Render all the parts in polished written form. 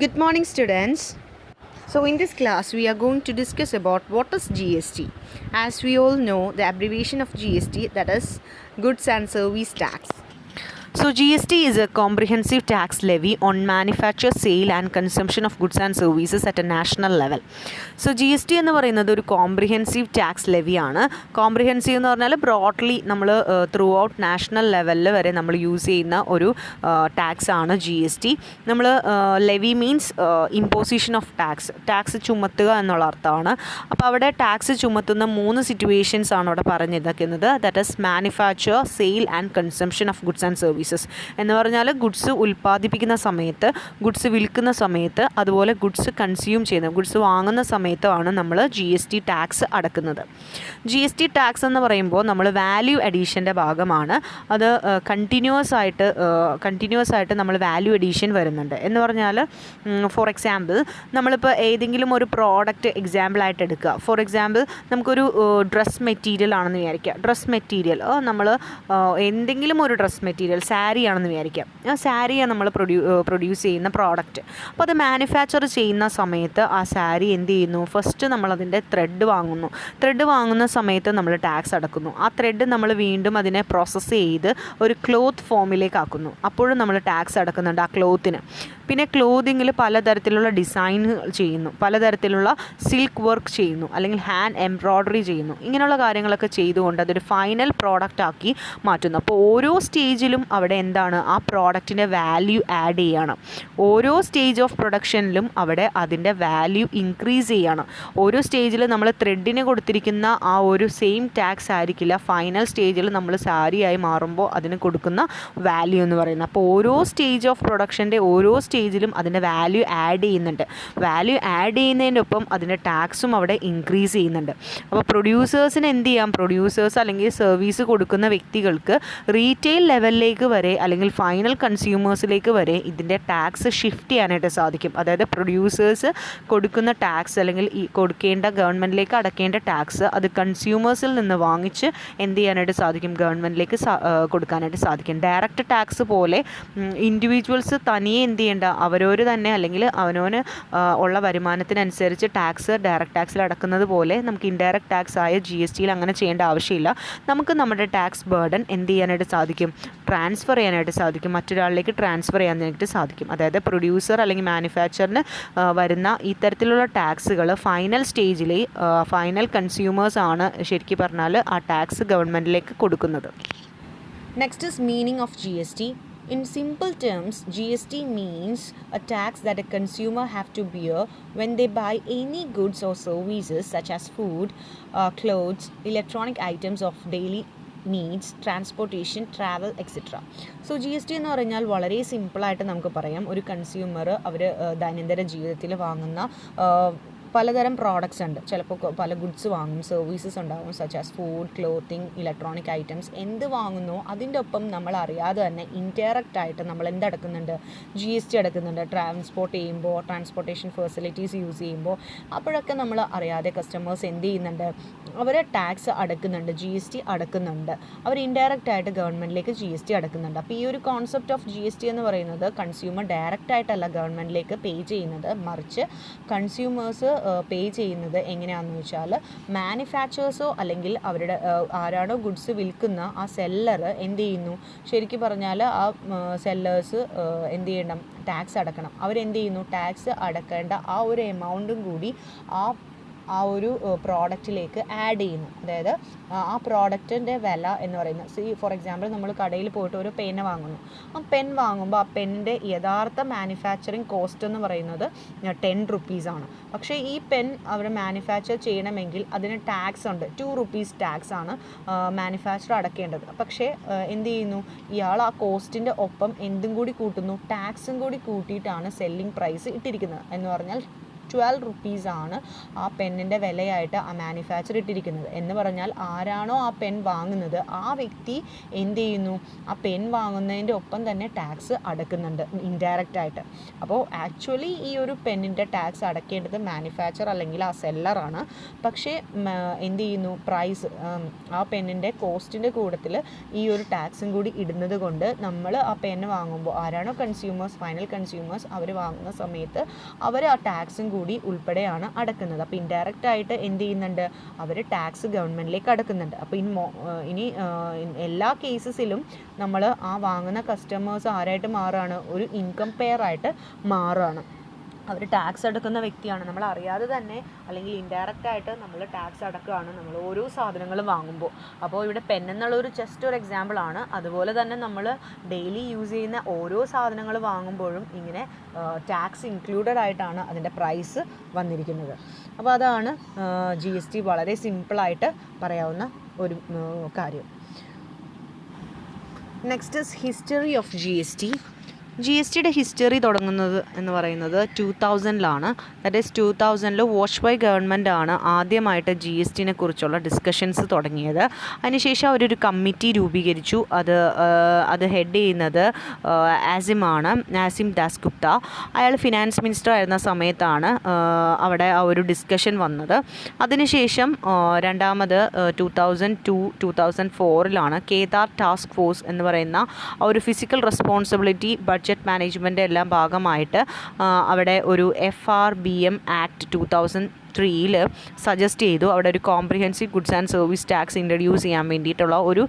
Good morning, students. So, in this class, we are going to discuss about what is GST. As we all know, the abbreviation of GST, that is Goods and Service Tax. So, GST is a comprehensive tax levy on manufacture, sale and consumption of goods and services at a national level. So, GST എന്ന് പറയുന്നത് ഒരു comprehensive tax ലെവിയാണ്. Comprehensive എന്ന് പറഞ്ഞാൽ broadly നമ്മൾ through out national ലെവലിൽ വരെ നമ്മൾ use ചെയ്യുന്ന ഒരു ടാക്സ് ആണ് GST. നമ്മൾ levy means imposition of tax ചുമത്തുക എന്നുള്ള അർത്ഥമാണ്. അപ്പോൾ അവിടെ ടാക്സ് ചുമത്തുന്ന 3 സിറ്റുവേഷൻസ് ആണ് അവിടെ പറഞ്ഞിരിക്കുന്നത്. That is manufacture, sale and consumption of goods and services എന്ന് പറഞ്ഞാൽ ഗുഡ്സ് ഉൽപ്പാദിപ്പിക്കുന്ന സമയത്ത്, ഗുഡ്സ് വിൽക്കുന്ന സമയത്ത്, അതുപോലെ ഗുഡ്സ് കൺസ്യൂം ചെയ്യുന്ന ഗുഡ്സ് വാങ്ങുന്ന സമയത്താണ് നമ്മൾ GST ടാക്സ് അടക്കുന്നത്. GST ടാക്സ് എന്ന് പറയുമ്പോൾ നമ്മൾ വാല്യൂ അഡീഷൻ്റെ ഭാഗമാണ്. അത് കണ്ടിന്യൂസ് ആയിട്ട് നമ്മൾ വാല്യൂ അഡീഷൻ വരുന്നുണ്ട്. എന്ന് പറഞ്ഞാൽ ഫോർ എക്സാമ്പിൾ നമ്മളിപ്പോൾ ഏതെങ്കിലും ഒരു പ്രോഡക്റ്റ് എക്സാമ്പിളായിട്ട് എടുക്കുക. ഫോർ എക്സാമ്പിൾ നമുക്കൊരു ഡ്രസ് മെറ്റീരിയൽ ആണെന്ന് വിചാരിക്കുക. ഡ്രസ് മെറ്റീരിയൽ നമ്മൾ എന്തെങ്കിലും ഒരു ഡ്രസ് മെറ്റീരിയൽ സാരിയാണെന്ന് വിചാരിക്കാം. ആ സാരിയാണ് നമ്മൾ പ്രൊഡ്യൂസ് ചെയ്യുന്ന പ്രോഡക്റ്റ്. അപ്പോൾ അത് മാനുഫാക്ചർ ചെയ്യുന്ന സമയത്ത് ആ സാരി എന്ത് ചെയ്യുന്നു? ഫസ്റ്റ് നമ്മളതിൻ്റെ ത്രെഡ് വാങ്ങുന്ന സമയത്ത് നമ്മൾ ടാക്സ് അടക്കുന്നു. ആ ത്രെഡ് നമ്മൾ വീണ്ടും അതിനെ പ്രോസസ്സ് ചെയ്ത് ഒരു ക്ലോത്ത് ഫോമിലേക്ക് ആക്കുന്നു. അപ്പോഴും നമ്മൾ ടാക്സ് അടക്കുന്നുണ്ട് ആ ക്ലോത്തിന്. പിന്നെ ക്ലോത്തിങ്ങിൽ പലതരത്തിലുള്ള ഡിസൈൻ ചെയ്യുന്നു, പലതരത്തിലുള്ള സിൽക്ക് വർക്ക് ചെയ്യുന്നു, അല്ലെങ്കിൽ ഹാൻഡ് എംബ്രോയ്ഡറി ചെയ്യുന്നു. ഇങ്ങനെയുള്ള കാര്യങ്ങളൊക്കെ ചെയ്തുകൊണ്ട് അതൊരു ഫൈനൽ പ്രോഡക്റ്റ് ആക്കി മാറ്റുന്നു. അപ്പോൾ ഓരോ സ്റ്റേജിലും അവിടെ എന്താണ്? ആ പ്രോഡക്റ്റിൻ്റെ വാല്യൂ ആഡ് ചെയ്യണം. ഓരോ സ്റ്റേജ് ഓഫ് പ്രൊഡക്ഷനിലും അവിടെ അതിൻ്റെ വാല്യൂ ഇൻക്രീസ് ചെയ്യണം. ഓരോ സ്റ്റേജിൽ നമ്മൾ ത്രെഡിന് കൊടുത്തിരിക്കുന്ന ആ ഒരു സെയിം ടാക്സ് ആയിരിക്കില്ല ഫൈനൽ സ്റ്റേജിൽ നമ്മൾ സാരിയായി മാറുമ്പോൾ അതിന് കൊടുക്കുന്ന വാല്യൂ എന്ന് പറയുന്നത്. അപ്പോൾ ഓരോ സ്റ്റേജ് ഓഫ് പ്രൊഡക്ഷൻ്റെ ഓരോ സ്റ്റേജിലും അതിൻ്റെ വാല്യൂ ആഡ് ചെയ്യുന്നുണ്ട്. വാല്യൂ ആഡ് ചെയ്യുന്നതിൻ്റെ ഒപ്പം അതിൻ്റെ ടാക്സും അവിടെ ഇൻക്രീസ് ചെയ്യുന്നുണ്ട്. അപ്പോൾ പ്രൊഡ്യൂസേഴ്സിന് എന്ത് ചെയ്യാം? പ്രൊഡ്യൂസേഴ്സ് അല്ലെങ്കിൽ സർവീസ് കൊടുക്കുന്ന വ്യക്തികൾക്ക് റീറ്റെയിൽ ലെവലിലേക്ക് വരെ അല്ലെങ്കിൽ ഫൈനൽ കൺസ്യൂമേഴ്സിലേക്ക് വരെ ഇതിൻ്റെ ടാക്സ് ഷിഫ്റ്റ് ചെയ്യാനായിട്ട് സാധിക്കും. അതായത് പ്രൊഡ്യൂസേഴ്സ് കൊടുക്കുന്ന ടാക്സ് അല്ലെങ്കിൽ ഈ കൊടുക്കേണ്ട ഗവൺമെൻറ്റിലേക്ക് അടക്കേണ്ട ടാക്സ് അത് കൺസ്യൂമേഴ്സിൽ നിന്ന് വാങ്ങിച്ച് എന്ത് ചെയ്യാനായിട്ട് സാധിക്കും? ഗവൺമെൻറ്റിലേക്ക് കൊടുക്കാനായിട്ട് സാധിക്കും. ഡയറക്റ്റ് ടാക്സ് പോലെ ഇൻഡിവിജ്വൽസ് തനിയെ എന്ത് ചെയ്യേണ്ട? അവരോര് തന്നെ അല്ലെങ്കിൽ അവനവന് ഉള്ള വരുമാനത്തിനനുസരിച്ച് ടാക്സ് ഡയറക്റ്റ് ടാക്സിൽ അടക്കുന്നത് പോലെ നമുക്ക് ഇൻഡയറക്റ്റ് ടാക്സ് ആയ GSTയിൽ അങ്ങനെ ചെയ്യേണ്ട ആവശ്യമില്ല. നമുക്ക് നമ്മുടെ ടാക്സ് ബേർഡൻ എന്ത് ചെയ്യാനായിട്ട് സാധിക്കും? ട്രാൻസ്ഫർ ചെയ്യാനായിട്ട് സാധിക്കും. മറ്റൊരാളിലേക്ക് ട്രാൻസ്ഫർ ചെയ്യാനായിട്ട് സാധിക്കും. അതായത് പ്രൊഡ്യൂസർ അല്ലെങ്കിൽ മാനുഫാക്ചറിന് വരുന്ന ഇത്തരത്തിലുള്ള ടാക്സുകൾ ഫൈനൽ സ്റ്റേജിൽ ഫൈനൽ കൺസ്യൂമേഴ്സ് ആണ് ശരിക്കും പറഞ്ഞാൽ ആ ടാക്സ് ഗവൺമെൻറ്റിലേക്ക് കൊടുക്കുന്നത്. Next is meaning of GST. In simple terms, GST means a tax that a consumer have to bear when they buy any goods or services such as food, clothes, electronic items of daily needs, transportation, travel, etc. So GST എന്ന് പറഞ്ഞാൽ വളരെ സിമ്പിളായിട്ട് നമുക്ക് പറയാം. ഒരു consumer അവർ ദൈനംദിന ജീവിതത്തിൽ വാങ്ങുന്ന പലതരം പ്രോഡക്റ്റ്സ് ഉണ്ട്. ചിലപ്പോൾ പല ഗുഡ്സ് വാങ്ങും, സർവീസസ് ഉണ്ടാകും, such as food, clothing, electronic items. എന്ത് വാങ്ങുന്നോ അതിൻ്റെ ഒപ്പം നമ്മൾ അറിയാതെ തന്നെ ഇൻഡയറക്റ്റ് ആയിട്ട് നമ്മൾ എന്തടക്കുന്നുണ്ട്? GST അടക്കുന്നുണ്ട്. ട്രാൻസ്പോർട്ട് ചെയ്യുമ്പോൾ, ട്രാൻസ്പോർട്ടേഷൻ ഫെസിലിറ്റീസ് യൂസ് ചെയ്യുമ്പോൾ അപ്പോഴൊക്കെ നമ്മൾ അറിയാതെ കസ്റ്റമേഴ്സ് എന്ത് ചെയ്യുന്നുണ്ട്? അവർ ടാക്സ് അടക്കുന്നുണ്ട്, GST അടക്കുന്നുണ്ട്. അവർ ഇൻഡയറക്റ്റ് ആയിട്ട് ഗവൺമെൻറ്റിലേക്ക് GST അടക്കുന്നുണ്ട്. അപ്പോൾ ഈ ഒരു കോൺസെപ്റ്റ് ഓഫ് GST എന്ന് പറയുന്നത് കൺസ്യൂമർ ഡയറക്റ്റ് ആയിട്ടല്ല ഗവൺമെൻറ്റിലേക്ക് പേ ചെയ്യുന്നത്, മറിച്ച് കൺസ്യൂമേഴ്സ് പേ ചെയ്യുന്നത് എങ്ങനെയാണെന്ന് വെച്ചാൽ മാനുഫാക്ചേഴ്സോ അല്ലെങ്കിൽ അവരുടെ ആരാണോ ഗുഡ്സ് വിൽക്കുന്ന ആ സെല്ലർ എന്ത് ചെയ്യുന്നു? ശരിക്കും പറഞ്ഞാൽ ആ സെല്ലേഴ്സ് എന്ത് ചെയ്യണം? ടാക്സ് അടക്കണം. അവരെന്ത് ചെയ്യുന്നു? ടാക്സ് അടക്കേണ്ട ആ ഒരു എമൗണ്ടും കൂടി ആ ഒരു പ്രോഡക്റ്റിലേക്ക് ആഡ് ചെയ്യുന്നു. അതായത് ആ പ്രോഡക്റ്റിൻ്റെ വില എന്ന് പറയുന്നത് ഫോർ എക്സാമ്പിൾ നമ്മൾ കടയിൽ പോയിട്ട് ഒരു പെൻ വാങ്ങുന്നു. ആ പെൻ വാങ്ങുമ്പോൾ ആ പെന്നിൻ്റെ യഥാർത്ഥ മാനുഫാക്ചറിങ് കോസ്റ്റ് എന്ന് പറയുന്നത് 10 റുപ്പീസാണ്. പക്ഷേ ഈ പെൻ അവർ മാനുഫാക്ചർ ചെയ്യണമെങ്കിൽ അതിന് ടാക്സ് ഉണ്ട്. 2 റുപ്പീസ് ടാക്സ് ആണ് മാനുഫാക്ചർ അടക്കേണ്ടത്. പക്ഷേ എന്ത് ചെയ്യുന്നു? ഇയാൾ ആ കോസ്റ്റിൻ്റെ ഒപ്പം എന്തും കൂടി കൂട്ടുന്നു? ടാക്സും കൂടി കൂട്ടിയിട്ടാണ് സെല്ലിംഗ് പ്രൈസ് ഇട്ടിരിക്കുന്നത്. എന്ന് പറഞ്ഞാൽ 12 റുപ്പീസാണ് ആ പെന്നിൻ്റെ വിലയായിട്ട് ആ മാനുഫാക്ചർ ഇട്ടിരിക്കുന്നത്. എന്ന് പറഞ്ഞാൽ ആരാണോ ആ പെൻ വാങ്ങുന്നത് ആ വ്യക്തി എന്ത് ചെയ്യുന്നു, ആ പെൻ വാങ്ങുന്നതിൻ്റെ ഒപ്പം തന്നെ ടാക്സ് അടക്കുന്നുണ്ട് ഇൻഡയറക്റ്റ് ആയിട്ട്. അപ്പോൾ ആക്ച്വലി ഈ ഒരു പെന്നിൻ്റെ ടാക്സ് അടക്കേണ്ടത് മാനുഫാക്ചർ അല്ലെങ്കിൽ ആ സെല്ലറാണ്. പക്ഷേ എന്ത് ചെയ്യുന്നു, പ്രൈസ് ആ പെന്നിൻ്റെ കോസ്റ്റിൻ്റെ കൂട്ടത്തിൽ ഈ ഒരു ടാക്സും കൂടി ഇടുന്നത് കൊണ്ട് നമ്മൾ ആ പെന്ന് വാങ്ങുമ്പോൾ ആരാണോ കൺസ്യൂമേഴ്സ്, ഫൈനൽ കൺസ്യൂമേഴ്സ്, അവർ വാങ്ങുന്ന സമയത്ത് അവർ ആ ടാക്സും കൂടി ഉൾപ്പെടെയാണ് അടക്കുന്നത്. അപ്പോൾ ഇൻഡയറക്റ്റ് ആയിട്ട് എന്ത് ചെയ്യുന്നുണ്ട്, അവർ ടാക്സ് ഗവൺമെൻറ്റിലേക്ക് അടക്കുന്നുണ്ട്. അപ്പോൾ ഇനി എല്ലാ കേസസിലും നമ്മൾ ആ വാങ്ങുന്ന കസ്റ്റമേഴ്സ് ആരായിട്ട് മാറുകയാണ്, ഒരു ഇൻകം പെയർ ആയിട്ട് മാറുകയാണ്. അവർ ടാക്സ് അടക്കുന്ന വ്യക്തിയാണ്. നമ്മൾ അറിയാതെ തന്നെ അല്ലെങ്കിൽ ഇൻഡയറക്റ്റ് ആയിട്ട് നമ്മൾ ടാക്സ് അടക്കുകയാണ് നമ്മൾ ഓരോ സാധനങ്ങളും വാങ്ങുമ്പോൾ. അപ്പോൾ ഇവിടെ പെൻ എന്നുള്ളൊരു ജസ്റ്റ് ഒരു എക്സാമ്പിളാണ്. അതുപോലെ തന്നെ നമ്മൾ ഡെയിലി യൂസ് ചെയ്യുന്ന ഓരോ സാധനങ്ങൾ വാങ്ങുമ്പോഴും ഇങ്ങനെ ടാക്സ് ഇൻക്ലൂഡഡ് ആയിട്ടാണ് അതിൻ്റെ പ്രൈസ് വന്നിരിക്കുന്നത്. അപ്പോൾ അതാണ് GST വളരെ സിമ്പിളായിട്ട് പറയാവുന്ന ഒരു കാര്യം. Next is history of GST. GSTയുടെ ഹിസ്റ്ററി തുടങ്ങുന്നത് എന്ന് പറയുന്നത് 2000-ലാണ്. ദാറ്റ് ഈസ് 2000-ൽ വാജ്പേയി ഗവൺമെൻറ് ആണ് ആദ്യമായിട്ട് GSTനെ കുറിച്ചുള്ള ഡിസ്കഷൻസ് തുടങ്ങിയത്. അതിനുശേഷം അവരൊരു കമ്മിറ്റി രൂപീകരിച്ചു. അത് ഹെഡ് ചെയ്യുന്നത് ആസിം ദാസ് ഗുപ്ത. അയാൾ ഫിനാൻസ് മിനിസ്റ്റർ ആയിരുന്ന സമയത്താണ് അവിടെ ആ ഒരു ഡിസ്കഷൻ വന്നത്. അതിനുശേഷം രണ്ടാമത് 2002-2004-ലാണ് കേദാർ ടാസ്ക് ഫോഴ്സ് എന്ന് പറയുന്ന ആ ഒരു ഫിസിക്കൽ റെസ്പോൺസിബിലിറ്റി ബഡ്ജറ്റ് മാനേജ്മെൻ്റ് എല്ലാം ഭാഗമായിട്ട് അവിടെ ഒരു FRBM ആക്ട് 2003 സജസ്റ്റ് ചെയ്തു. അവിടെ ഒരു comprehensive goods and service tax introduce ചെയ്യാൻ വേണ്ടിയിട്ടുള്ള ഒരു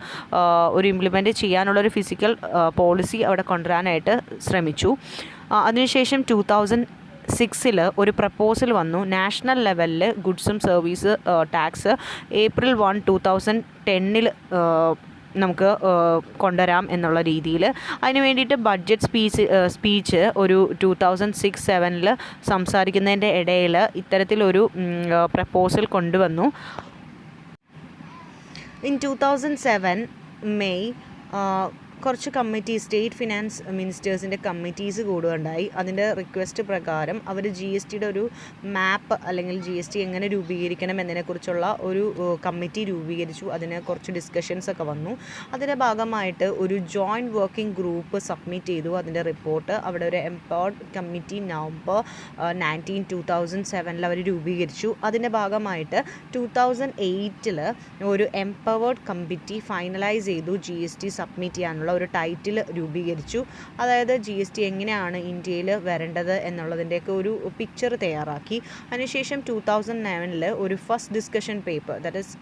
ഇംപ്ലിമെൻറ്റ് ചെയ്യാനുള്ളൊരു ഫിസിക്കൽ പോളിസി അവിടെ കൊണ്ടുവരാനായിട്ട് ശ്രമിച്ചു. അതിനുശേഷം 2006 ഒരു പ്രപ്പോസൽ വന്നു. നാഷണൽ ലെവലിൽ ഗുഡ്സും സർവീസ് ടാക്സ് April 1, 2010 നമുക്ക് കൊണ്ടുവരാം എന്നുള്ള രീതിയിൽ. അതിന് വേണ്ടിയിട്ട് ബഡ്ജറ്റ് സ്പീച്ച് ഒരു 2006-07 സംസാരിക്കുന്നതിൻ്റെ ഇടയിൽ ഇത്തരത്തിലൊരു പ്രപ്പോസൽ കൊണ്ടുവന്നു. ഇൻ 2007 മെയ് കുറച്ച് സ്റ്റേറ്റ് ഫിനാൻസ് മിനിസ്റ്റേഴ്സിൻ്റെ കമ്മിറ്റീസ് കൂടുകയുണ്ടായി. അതിൻ്റെ റിക്വസ്റ്റ് പ്രകാരം അവർ GSTയുടെ ഒരു മാപ്പ് അല്ലെങ്കിൽ GST എങ്ങനെ രൂപീകരിക്കണം എന്നതിനെക്കുറിച്ചുള്ള ഒരു കമ്മിറ്റി രൂപീകരിച്ചു. അതിന് കുറച്ച് ഡിസ്കഷൻസ് ഒക്കെ വന്നു. അതിൻ്റെ ഭാഗമായിട്ട് ഒരു ജോയിൻറ്റ് വർക്കിംഗ് ഗ്രൂപ്പ് സബ്മിറ്റ് ചെയ്തു അതിൻ്റെ റിപ്പോർട്ട്. അവിടെ ഒരു എംപവേർഡ് കമ്മിറ്റി November 19, 2007 അവർ രൂപീകരിച്ചു. അതിൻ്റെ ഭാഗമായിട്ട് 2008 ഒരു എംപവേർഡ് കമ്മിറ്റി ഫൈനലൈസ് ചെയ്തു GST സബ്മിറ്റ് ചെയ്യാനുള്ള ഒരു ടൈറ്റിൽ രൂപീകരിച്ചു. അതായത് GST എങ്ങനെയാണ് ഇന്ത്യയിൽ വരേണ്ടത് എന്നുള്ളതിൻ്റെയൊക്കെ ഒരു പിക്ചർ തയ്യാറാക്കി. അതിനുശേഷം 2009 ഒരു first discussion paper that is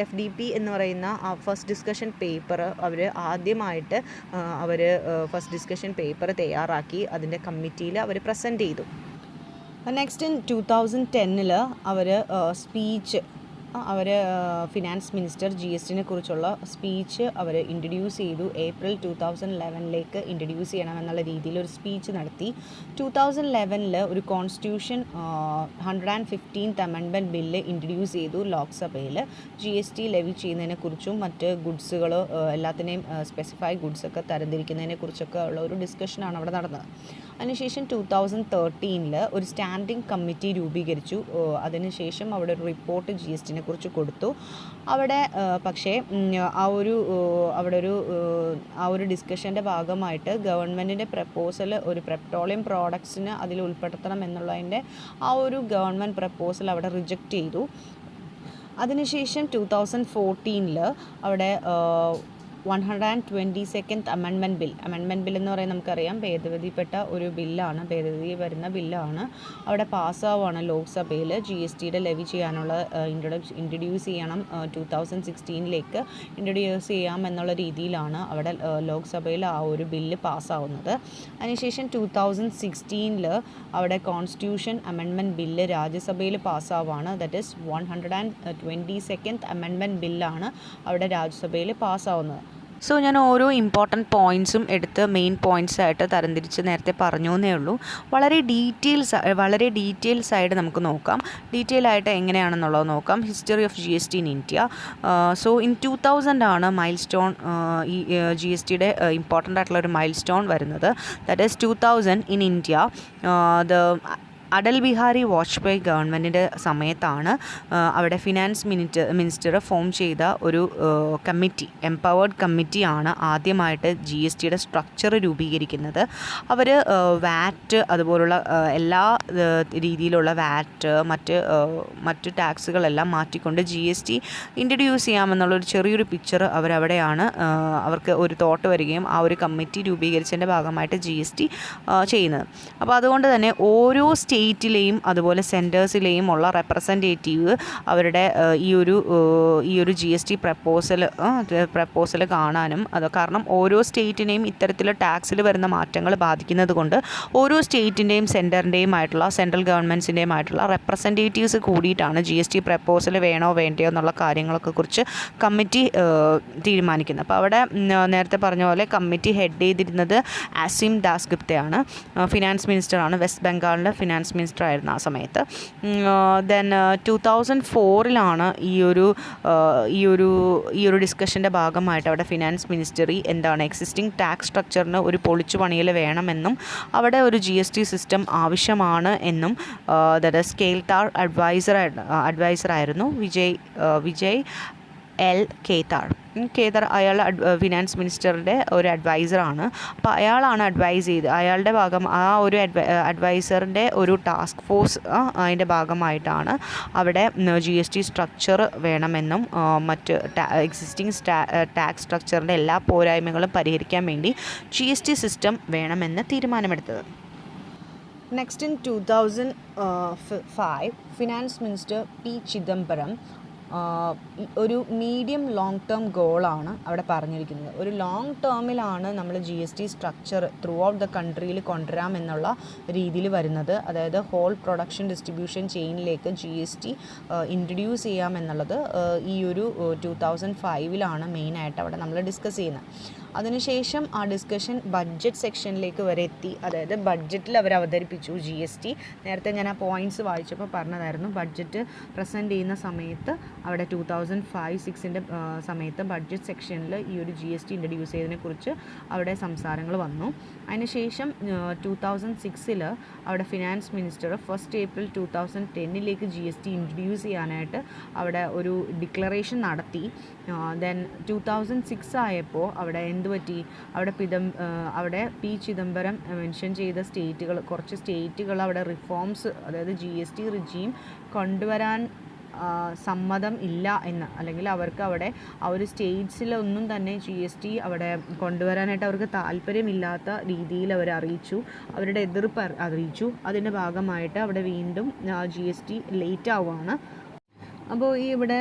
FDP എന്ന് പറയുന്ന ആ ഫസ്റ്റ് ഡിസ്കഷൻ പേപ്പർ അവർ ആദ്യമായിട്ട് ഫസ്റ്റ് ഡിസ്കഷൻ പേപ്പർ തയ്യാറാക്കി അതിൻ്റെ കമ്മിറ്റിയിൽ അവർ പ്രസൻറ്റ് ചെയ്തു. നെക്സ്റ്റ് 2010 അവർ ഫിനാൻസ് മിനിസ്റ്റർ GSTനെ കുറിച്ചുള്ള സ്പീച്ച് അവർ ഇൻട്രൊഡ്യൂസ് ചെയ്തു. April 2011 ഇൻട്രൊഡ്യൂസ് ചെയ്യണമെന്നുള്ള രീതിയിൽ ഒരു സ്പീച്ച് നടത്തി. 2011 ഒരു constitution 115th amendment bill introduce ചെയ്തു ലോക്സഭയിൽ. GST ലെവി ചെയ്യുന്നതിനെക്കുറിച്ചും മറ്റ് ഗുഡ്സുകൾ എല്ലാത്തിനെയും സ്പെസിഫൈഡ് ഗുഡ്സൊക്കെ തരംതിരിക്കുന്നതിനെക്കുറിച്ചൊക്കെ ഉള്ള ഒരു ഡിസ്കഷനാണ് അവിടെ നടന്നത്. അതിനുശേഷം 2013 ഒരു സ്റ്റാൻഡിംഗ് കമ്മിറ്റി രൂപീകരിച്ചു. അതിനുശേഷം അവിടെ ഒരു റിപ്പോർട്ട് GSTനെ കുറിച്ച് കൊടുത്തു. അവിടെ പക്ഷേ ആ ഒരു ഡിസ്കഷൻ്റെ ഭാഗമായിട്ട് ഗവൺമെൻറ്റിൻ്റെ പ്രപ്പോസൽ ഒരു പെട്രോളിയം പ്രോഡക്ട്സിന് അതിൽ ഉൾപ്പെടുത്തണം എന്നുള്ളതിൻ്റെ ആ ഒരു ഗവൺമെൻറ് പ്രപ്പോസൽ അവിടെ റിജക്റ്റ് ചെയ്തു. അതിനുശേഷം 2014 അവിടെ 122nd അമെൻഡ്മെൻറ്റ് ബിൽ എന്ന് പറയുന്നത് നമുക്കറിയാം ഭേദഗതിപ്പെട്ട ഒരു ബില്ലാണ്, ഭേദഗതി വരുന്ന ബില്ലാണ്. അവിടെ പാസ്സാവുകയാണ് ലോക്സഭയിൽ. GSTയുടെ ലെവി ചെയ്യാനുള്ള ഇൻട്രൊഡ്യൂസ് ചെയ്യണം 2016 ഇൻട്രൊഡ്യൂസ് ചെയ്യാം എന്നുള്ള രീതിയിലാണ് അവിടെ ലോക്സഭയിൽ ആ ഒരു ബില്ല് പാസ്സാവുന്നത്. അതിനുശേഷം 2016 അവിടെ കോൺസ്റ്റിറ്റ്യൂഷൻ അമെൻഡ്മെൻറ്റ് ബില്ല് രാജ്യസഭയിൽ പാസ്സാവുകയാണ്. ദാറ്റ് ഈസ് 122nd അമെൻഡ്മെൻറ്റ് ബില്ലാണ് അവിടെ രാജ്യസഭയിൽ പാസ്സാവുന്നത്. സോ ഞാൻ ഓരോ ഇമ്പോർട്ടൻറ്റ് പോയിൻറ്റ്സും എടുത്ത് മെയിൻ പോയിൻറ്റ്സ് ആയിട്ട് തരംതിരിച്ച് നേരത്തെ പറഞ്ഞു എന്നേ ഉള്ളൂ. വളരെ ഡീറ്റെയിൽസ് ആയിട്ട് നമുക്ക് നോക്കാം. ഡീറ്റെയിൽ ആയിട്ട് എങ്ങനെയാണെന്നുള്ളത് നോക്കാം. History of GST in India. So in 2000 ആണ് മൈൽ സ്റ്റോൺ, ഈ GSTയുടെ ഇമ്പോർട്ടൻ്റ് ആയിട്ടുള്ള ഒരു മൈൽ സ്റ്റോൺ വരുന്നത്. That is 2000 in India. The Atal Bihari Vajpayee ഗവൺമെൻറ്റിൻ്റെ സമയത്താണ് അവിടെ ഫിനാൻസ് മിനിസ്റ്റർ ഫോം ചെയ്ത ഒരു കമ്മിറ്റി, എംപവേർഡ് കമ്മിറ്റിയാണ് ആദ്യമായിട്ട് GSTയുടെ സ്ട്രക്ചർ രൂപീകരിക്കുന്നത്. അവർ വാറ്റ് അതുപോലുള്ള എല്ലാ രീതിയിലുള്ള വാറ്റ് മറ്റ് ടാക്സുകളെല്ലാം മാറ്റിക്കൊണ്ട് GST ഇൻട്രൊഡ്യൂസ് ചെയ്യാമെന്നുള്ളൊരു ചെറിയൊരു പിക്ചർ അവരവിടെയാണ് അവർക്ക് ഒരു തോട്ട് വരികയും ആ ഒരു കമ്മിറ്റി രൂപീകരിച്ചതിൻ്റെ ഭാഗമായിട്ട് GST ചെയ്യുന്നത്. അപ്പോൾ അതുകൊണ്ട് തന്നെ ഓരോ സ്റ്റേറ്റിലെയും അതുപോലെ സെൻറ്റേഴ്സിലെയും ഉള്ള റെപ്രസെൻറ്റേറ്റീവ് അവരുടെ ഈ ഒരു GST പ്രപ്പോസൽ കാണാനും കാരണം ഓരോ സ്റ്റേറ്റിനെയും ഇത്തരത്തിൽ ടാക്സിൽ വരുന്ന മാറ്റങ്ങൾ ബാധിക്കുന്നത് കൊണ്ട് ഓരോ സ്റ്റേറ്റിൻ്റെയും സെൻട്രൽ ഗവൺമെൻറ്റ്സിൻ്റെയുമായിട്ടുള്ള റെപ്രസെൻറ്റേറ്റീവ്സ് കൂടിയിട്ടാണ് GST പ്രപ്പോസൽ വേണോ വേണ്ടയോ എന്നുള്ള കാര്യങ്ങളൊക്കെ കുറിച്ച് കമ്മിറ്റി തീരുമാനിക്കുന്നത്. അപ്പോൾ അവിടെ നേരത്തെ പറഞ്ഞ പോലെ കമ്മിറ്റി ഹെഡ് ചെയ്തിരുന്നത് അസീം ദാസ് ഗുപ്തയാണ്. ഫിനാൻസ് മിനിസ്റ്ററാണ്, വെസ്റ്റ് ബംഗാളിൻ്റെ ഫിനാൻസ് മിനിസ്റ്റർ ആയിരുന്നു ആ സമയത്ത്. ദെൻ 2004 ഈ ഒരു ഡിസ്കഷൻ്റെ ഭാഗമായിട്ട് അവിടെ ഫിനാൻസ് മിനിസ്റ്ററി എക്സിസ്റ്റിംഗ് ടാക്സ് സ്ട്രക്ചറിന് ഒരു പൊളിച്ചു പണിയൽ വേണമെന്നും അവിടെ ഒരു GST സിസ്റ്റം ആവശ്യമാണ് എന്നും ദാറ്റ് ഈസ് കേൽത്താർ അഡ്വൈസറായിരുന്നു വിജയ് എൽ കേത്താർ. അയാൾ ഫിനാൻസ് മിനിസ്റ്ററുടെ ഒരു അഡ്വൈസറാണ്. അപ്പോൾ അയാളാണ് അയാളുടെ ഭാഗം ആ ഒരു അഡ്വൈസറിൻ്റെ ഒരു ടാസ്ക് ഫോഴ്സ് അതിൻ്റെ ഭാഗമായിട്ടാണ് അവിടെ GST സ്ട്രക്ചർ വേണമെന്നും മറ്റ് എക്സിസ്റ്റിംഗ് ടാക്സ് സ്ട്രക്ചറിൻ്റെ എല്ലാ പോരായ്മകളും പരിഹരിക്കാൻ വേണ്ടി GST സിസ്റ്റം വേണമെന്ന് തീരുമാനമെടുത്തത്. Next in 2005 finance minister P. Chidambaram ഒരു മീഡിയം ലോങ് ടേം ഗോളാണ് അവിടെ പറഞ്ഞിരിക്കുന്നത്. ഒരു ലോങ് ടേമിലാണ് നമ്മൾ GST structure throughout the കൺട്രിയിൽ കൊണ്ടുവരാമെന്നുള്ള രീതിയിൽ വരുന്നത്. അതായത് ഹോൾ പ്രൊഡക്ഷൻ ഡിസ്ട്രിബ്യൂഷൻ ചെയിനിലേക്ക് GST ഇൻട്രൊഡ്യൂസ് ചെയ്യാമെന്നുള്ളത് ഈ ഒരു 2005 മെയിനായിട്ട് അവിടെ നമ്മൾ ഡിസ്കസ് ചെയ്യുന്നത്. അതിനുശേഷം ആ ഡിസ്കഷൻ ബഡ്ജറ്റ് സെക്ഷനിലേക്ക് വരെ എത്തി. അതായത് ബഡ്ജറ്റിൽ അവർ അവതരിപ്പിച്ചു GST. നേരത്തെ ഞാൻ ആ പോയിൻറ്റ്സ് വായിച്ചപ്പോൾ പറഞ്ഞതായിരുന്നു. ബഡ്ജറ്റ് പ്രസൻറ്റ് ചെയ്യുന്ന സമയത്ത് അവിടെ 2005-06 സമയത്ത് ബഡ്ജറ്റ് സെക്ഷനിൽ ഈ ഒരു GST ഇൻട്രൊഡ്യൂസ് ചെയ്തതിനെക്കുറിച്ച് അവിടെ സംസാരങ്ങൾ വന്നു. അതിനുശേഷം 2006 അവിടെ finance minister 1 April 2010 GST introduce ചെയ്യാനായിട്ട് അവിടെ ഒരു ഡിക്ലറേഷൻ നടത്തി. ദെൻ 2006 ആയപ്പോൾ അവിടെ എന്തുപറ്റി, അവിടെ P. ചിദംബരം മെൻഷൻ ചെയ്ത കുറച്ച് സ്റ്റേറ്റുകൾ അവിടെ റിഫോംസ്, അതായത് GST റിജീം കൊണ്ടുവരാൻ സമ്മതം ഇല്ല എന്ന്, അല്ലെങ്കിൽ അവർക്ക് അവിടെ ആ ഒരു സ്റ്റേറ്റ്സിലൊന്നും തന്നെ GST അവിടെ കൊണ്ടുവരാനായിട്ട് അവർക്ക് താല്പര്യമില്ലാത്ത രീതിയിൽ അവർ അറിയിച്ചു, അവരുടെ എതിർപ്പ് അറിയിച്ചു. അതിൻ്റെ ഭാഗമായിട്ട് അവിടെ വീണ്ടും GST ലേറ്റ് ആവുകയാണ്. അപ്പോൾ ഇവിടെ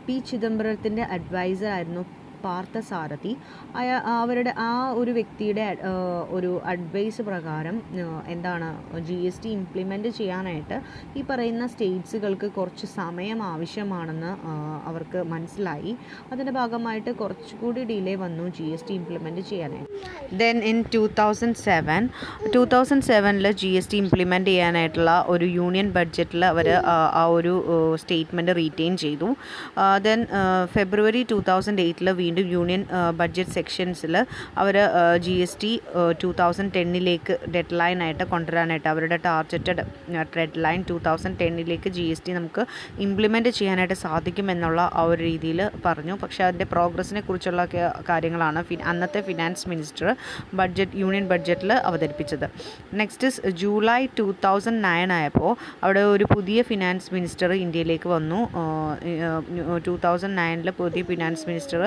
P. ചിദംബരത്തിൻ്റെ അഡ്വൈസർ ആയിരുന്നു പാർത്ഥസാരഥി. അവരുടെ ആ ഒരു വ്യക്തിയുടെ ഒരു അഡ്വൈസ് പ്രകാരം GST ഇംപ്ലിമെൻറ്റ് ചെയ്യാനായിട്ട് ഈ പറയുന്ന സ്റ്റേറ്റ്സുകൾക്ക് കുറച്ച് സമയം ആവശ്യമാണെന്ന് അവർക്ക് മനസ്സിലായി. അതിൻ്റെ ഭാഗമായിട്ട് കുറച്ചുകൂടി ഡിലേ വന്നു GST ഇംപ്ലിമെൻറ്റ് ചെയ്യാനായിട്ട്. ദെൻ ഇൻ 2007 GST ഇംപ്ലിമെൻറ്റ് ചെയ്യാനായിട്ടുള്ള ഒരു യൂണിയൻ ബഡ്ജറ്റിൽ അവർ ആ ഒരു സ്റ്റേറ്റ്മെൻറ്റ് റീറ്റെയിൻ ചെയ്തു. ദെൻ ഫെബ്രുവരി 2008 വീണ്ടും യൂണിയൻ ബഡ്ജറ്റ് സെക്ഷൻസിൽ അവർ GST 2010 ഡെഡ് ലൈനായിട്ട് കൊണ്ടുവരാനായിട്ട് അവരുടെ ടാർഗറ്റഡ് ഡെഡ് ലൈൻ 2010 GST നമുക്ക് ഇംപ്ലിമെൻറ്റ് ചെയ്യാനായിട്ട് സാധിക്കുമെന്നുള്ള ആ ഒരു രീതിയിൽ പറഞ്ഞു. പക്ഷേ അതിൻ്റെ പ്രോഗ്രസ്സിനെ കുറിച്ചുള്ള കാര്യങ്ങളാണ് അന്നത്തെ ഫിനാൻസ് മിനിസ്റ്റർ യൂണിയൻ ബഡ്ജറ്റിൽ അവതരിപ്പിച്ചത്. നെക്സ്റ്റ് ജൂലൈ 2009 ആയപ്പോൾ അവിടെ ഒരു പുതിയ ഫിനാൻസ് മിനിസ്റ്റർ ഇന്ത്യയിലേക്ക് വന്നു. 2009 പുതിയ ഫിനാൻസ് മിനിസ്റ്റർ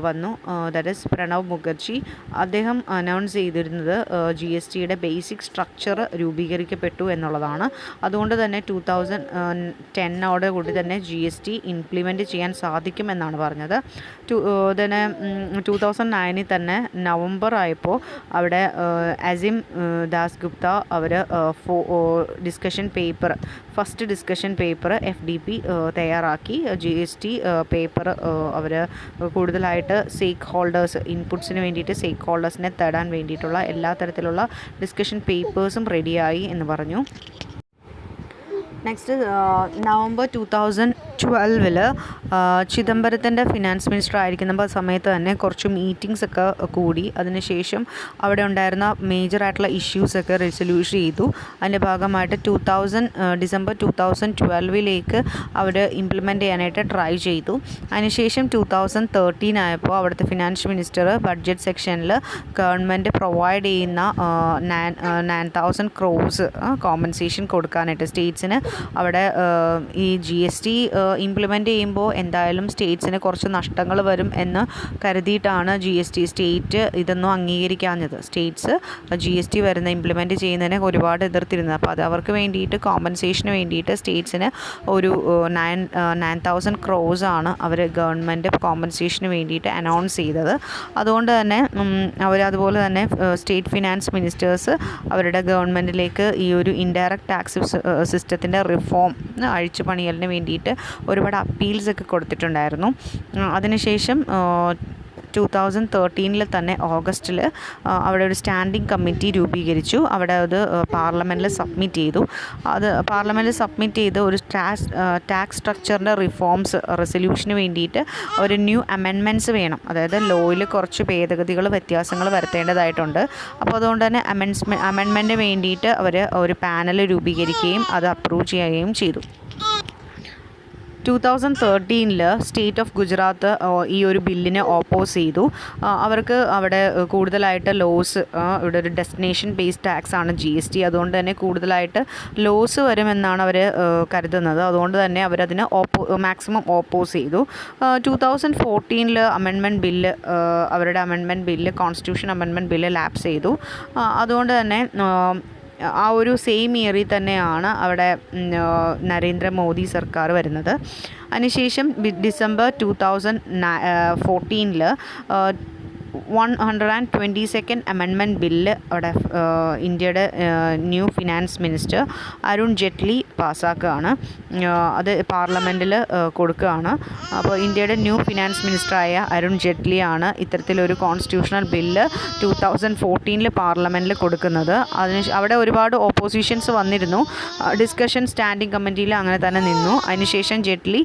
വന്നു, ദാറ്റ് ഈസ് പ്രണവ് മുഖർജി. അദ്ദേഹം അനൗൺസ് ചെയ്തിരുന്നത് GSTയുടെ ബേസിക് സ്ട്രക്ചർ രൂപീകരിക്കപ്പെട്ടു എന്നുള്ളതാണ്. അതുകൊണ്ട് തന്നെ 2010 കൂടി തന്നെ GST ഇംപ്ലിമെൻറ്റ് ചെയ്യാൻ സാധിക്കുമെന്നാണ് പറഞ്ഞത്. 2009 തന്നെ നവംബർ ആയപ്പോൾ അവിടെ അസീം ദാസ് ഗുപ്ത അവർ ഫസ്റ്റ് ഡിസ്കഷൻ പേപ്പർ FDP തയ്യാറാക്കി. GST പേപ്പർ അവർ കൂടുതൽ കൂടുതലായിട്ട് ഇൻപുട്സിന് വേണ്ടിയിട്ട് ഹോൾഡേഴ്സിനെ തേടാൻ വേണ്ടിയിട്ടുള്ള എല്ലാ തരത്തിലുള്ള ഡിസ്കഷൻ പേപ്പേഴ്സും റെഡിയായി എന്ന് പറഞ്ഞു. നെക്സ്റ്റ് നവംബർ 2012 ചിദംബരത്തിൻ്റെ ഫിനാൻസ് മിനിസ്റ്റർ ആയിരിക്കുന്ന സമയത്ത് തന്നെ കുറച്ച് മീറ്റിംഗ്സ് ഒക്കെ കൂടി. അതിനുശേഷം അവിടെ ഉണ്ടായിരുന്ന മേജറായിട്ടുള്ള ഇഷ്യൂസൊക്കെ റെസൊല്യൂഷൻ ചെയ്തു. അതിൻ്റെ ഭാഗമായിട്ട് ഡിസംബർ 2012 അവർ ഇംപ്ലിമെൻ്റ് ചെയ്യാനായിട്ട് ട്രൈ ചെയ്തു. അതിനുശേഷം 2013 ആയപ്പോൾ അവിടുത്തെ ഫിനാൻസ് മിനിസ്റ്റർ ബഡ്ജറ്റ് സെക്ഷനിൽ ഗവൺമെൻറ് പ്രൊവൈഡ് ചെയ്യുന്ന 9,000 crores കോമ്പൻസേഷൻ കൊടുക്കാനായിട്ട് സ്റ്റേറ്റ്സിന് അവിടെ ഈ GST ഇംപ്ലിമെൻ്റ് ചെയ്യുമ്പോൾ എന്തായാലും സ്റ്റേറ്റ്സിന് കുറച്ച് നഷ്ടങ്ങൾ വരും എന്ന് കരുതിയിട്ടാണ് സ്റ്റേറ്റ് ഇതൊന്നും അംഗീകരിക്കാഞ്ഞത്. സ്റ്റേറ്റ്സ് GST ഇംപ്ലിമെൻ്റ് ചെയ്യുന്നതിനെ ഒരുപാട് എതിർത്തിരുന്നത്. അപ്പോൾ അത് അവർക്ക് വേണ്ടിയിട്ട് കോമ്പൻസേഷന് വേണ്ടിയിട്ട് സ്റ്റേറ്റ്സിന് ഒരു 9,000 crores ആണ് അവർ ഗവൺമെൻറ് കോമ്പൻസേഷന് വേണ്ടിയിട്ട് അനൗൺസ് ചെയ്തത്. അതുകൊണ്ട് തന്നെ അവരതുപോലെ തന്നെ സ്റ്റേറ്റ് ഫിനാൻസ് മിനിസ്റ്റേഴ്സ് അവരുടെ ഗവൺമെൻറ്റിലേക്ക് ഈ ഒരു ഇൻഡയറക്റ്റ് ടാക്സ് സിസ്റ്റത്തിൻ്റെ റിഫോം അഴിച്ചുപണിയലിന് വേണ്ടിയിട്ട് ഒരുപാട് അപ്പീൽസൊക്കെ കൊടുത്തിട്ടുണ്ടായിരുന്നു. അതിനുശേഷം 2013 തന്നെ ഓഗസ്റ്റിൽ അവിടെ ഒരു സ്റ്റാൻഡിംഗ് കമ്മിറ്റി രൂപീകരിച്ചു. അവിടെ അത് പാർലമെൻറ്റിൽ സബ്മിറ്റ് ചെയ്തു. പാർലമെൻറ്റിൽ സബ്മിറ്റ് ചെയ്ത് ഒരു ടാക്സ് സ്ട്രക്ചറിൻ്റെ റിഫോംസ് റെസൊല്യൂഷന് വേണ്ടിയിട്ട് ഒരു ന്യൂ അമെൻമെൻറ്റ്സ് വേണം. അതായത് ലോയിൽ കുറച്ച് ഭേദഗതികൾ വ്യത്യാസങ്ങൾ വരുത്തേണ്ടതായിട്ടുണ്ട്. അപ്പോൾ അതുകൊണ്ട് തന്നെ അമെൻമെൻറ്റിന് വേണ്ടിയിട്ട് അവർ ഒരു പാനൽ രൂപീകരിക്കുകയും അത് അപ്രൂവ് ചെയ്യുകയും ചെയ്തു. 2013 സ്റ്റേറ്റ് ഓഫ് ഗുജറാത്ത് ഈ ഒരു ബില്ലിനെ ഓപ്പോസ് ചെയ്തു. അവർക്ക് അവിടെ കൂടുതലായിട്ട് ലോസ്, ഇവിടെ ഒരു ഡെസ്റ്റിനേഷൻ ബേസ്ഡ് ടാക്സ് ആണ് GST. അതുകൊണ്ട് തന്നെ കൂടുതലായിട്ട് ലോസ് വരുമെന്നാണ് അവർ കരുതുന്നത്. അതുകൊണ്ട് തന്നെ അവരതിന് മാക്സിമം ഓപ്പോസ് ചെയ്തു. 2014 amendment bill constitution amendment bill lapse ചെയ്തു. അതുകൊണ്ട് തന്നെ ആ ഒരു സെയിം ഇയറിൽ തന്നെയാണ് അവിടെ നരേന്ദ്രമോദി സർക്കാർ വരുന്നത്. അതിനുശേഷം ഡിസംബർ 2014 122nd അമെൻമെൻറ്റ് ബില്ല് അവിടെ ഇന്ത്യയുടെ new finance minister Arun Jaitley പാസ്സാക്കുകയാണ്. അത് പാർലമെൻറ്റിൽ കൊടുക്കുകയാണ്. അപ്പോൾ ഇന്ത്യയുടെ ന്യൂ ഫിനാൻസ് മിനിസ്റ്ററായ അരുൺ ജെയ്റ്റ്ലിയാണ് ഇത്തരത്തിലൊരു കോൺസ്റ്റിറ്റ്യൂഷണൽ ബില്ല് 2014 പാർലമെൻറ്റിൽ കൊടുക്കുന്നത്. അവിടെ ഒരുപാട് ഓപ്പോസിഷൻസ് വന്നിരുന്നു. ഡിസ്കഷൻ സ്റ്റാൻഡിംഗ് കമ്മിറ്റിയിൽ അങ്ങനെ തന്നെ നിന്നു. അതിനുശേഷം ജെയ്റ്റ്ലി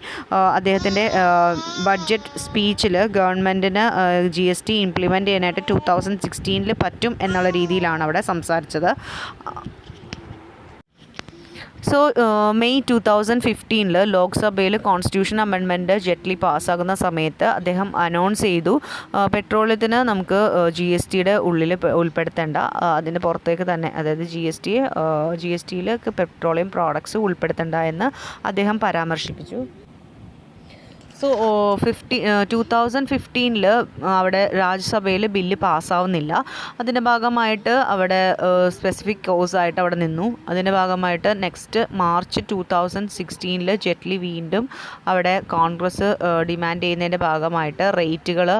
അദ്ദേഹത്തിൻ്റെ ബഡ്ജറ്റ് സ്പീച്ചിൽ ഗവൺമെൻറ്റിന് GST ഇംപ്ലിമെൻ്റ് ചെയ്യാനായിട്ട് 2016 പറ്റും എന്നുള്ള രീതിയിലാണ് അവിടെ സംസാരിച്ചത്. സോ മെയ് 2015 ലോക്സഭയിൽ കോൺസ്റ്റിറ്റ്യൂഷൻ അമെൻമെൻറ്റ് ജെയ്റ്റ്ലി പാസ്സാകുന്ന സമയത്ത് അദ്ദേഹം അനൗൺസ് ചെയ്തു, പെട്രോളിയത്തിന് നമുക്ക് GSTയുടെ ഉള്ളിൽ ഉൾപ്പെടുത്തേണ്ട, അതിൻ്റെ പുറത്തേക്ക് തന്നെ, അതായത് GSTയിൽ പെട്രോളിയം പ്രോഡക്ട്സ് ഉൾപ്പെടുത്തേണ്ട എന്ന് അദ്ദേഹം പരാമർശിപ്പിച്ചു. സോ 2015 അവിടെ രാജ്യസഭയിൽ ബില്ല് പാസ്സാവുന്നില്ല. അതിൻ്റെ ഭാഗമായിട്ട് അവിടെ സ്പെസിഫിക് കോസായിട്ട് അവിടെ നിന്നു. അതിൻ്റെ ഭാഗമായിട്ട് നെക്സ്റ്റ് മാർച്ച് 2016 ജെയ്റ്റ്ലി വീണ്ടും അവിടെ കോൺഗ്രസ് ഡിമാൻഡ് ചെയ്യുന്നതിൻ്റെ ഭാഗമായിട്ട് റേറ്റുകൾ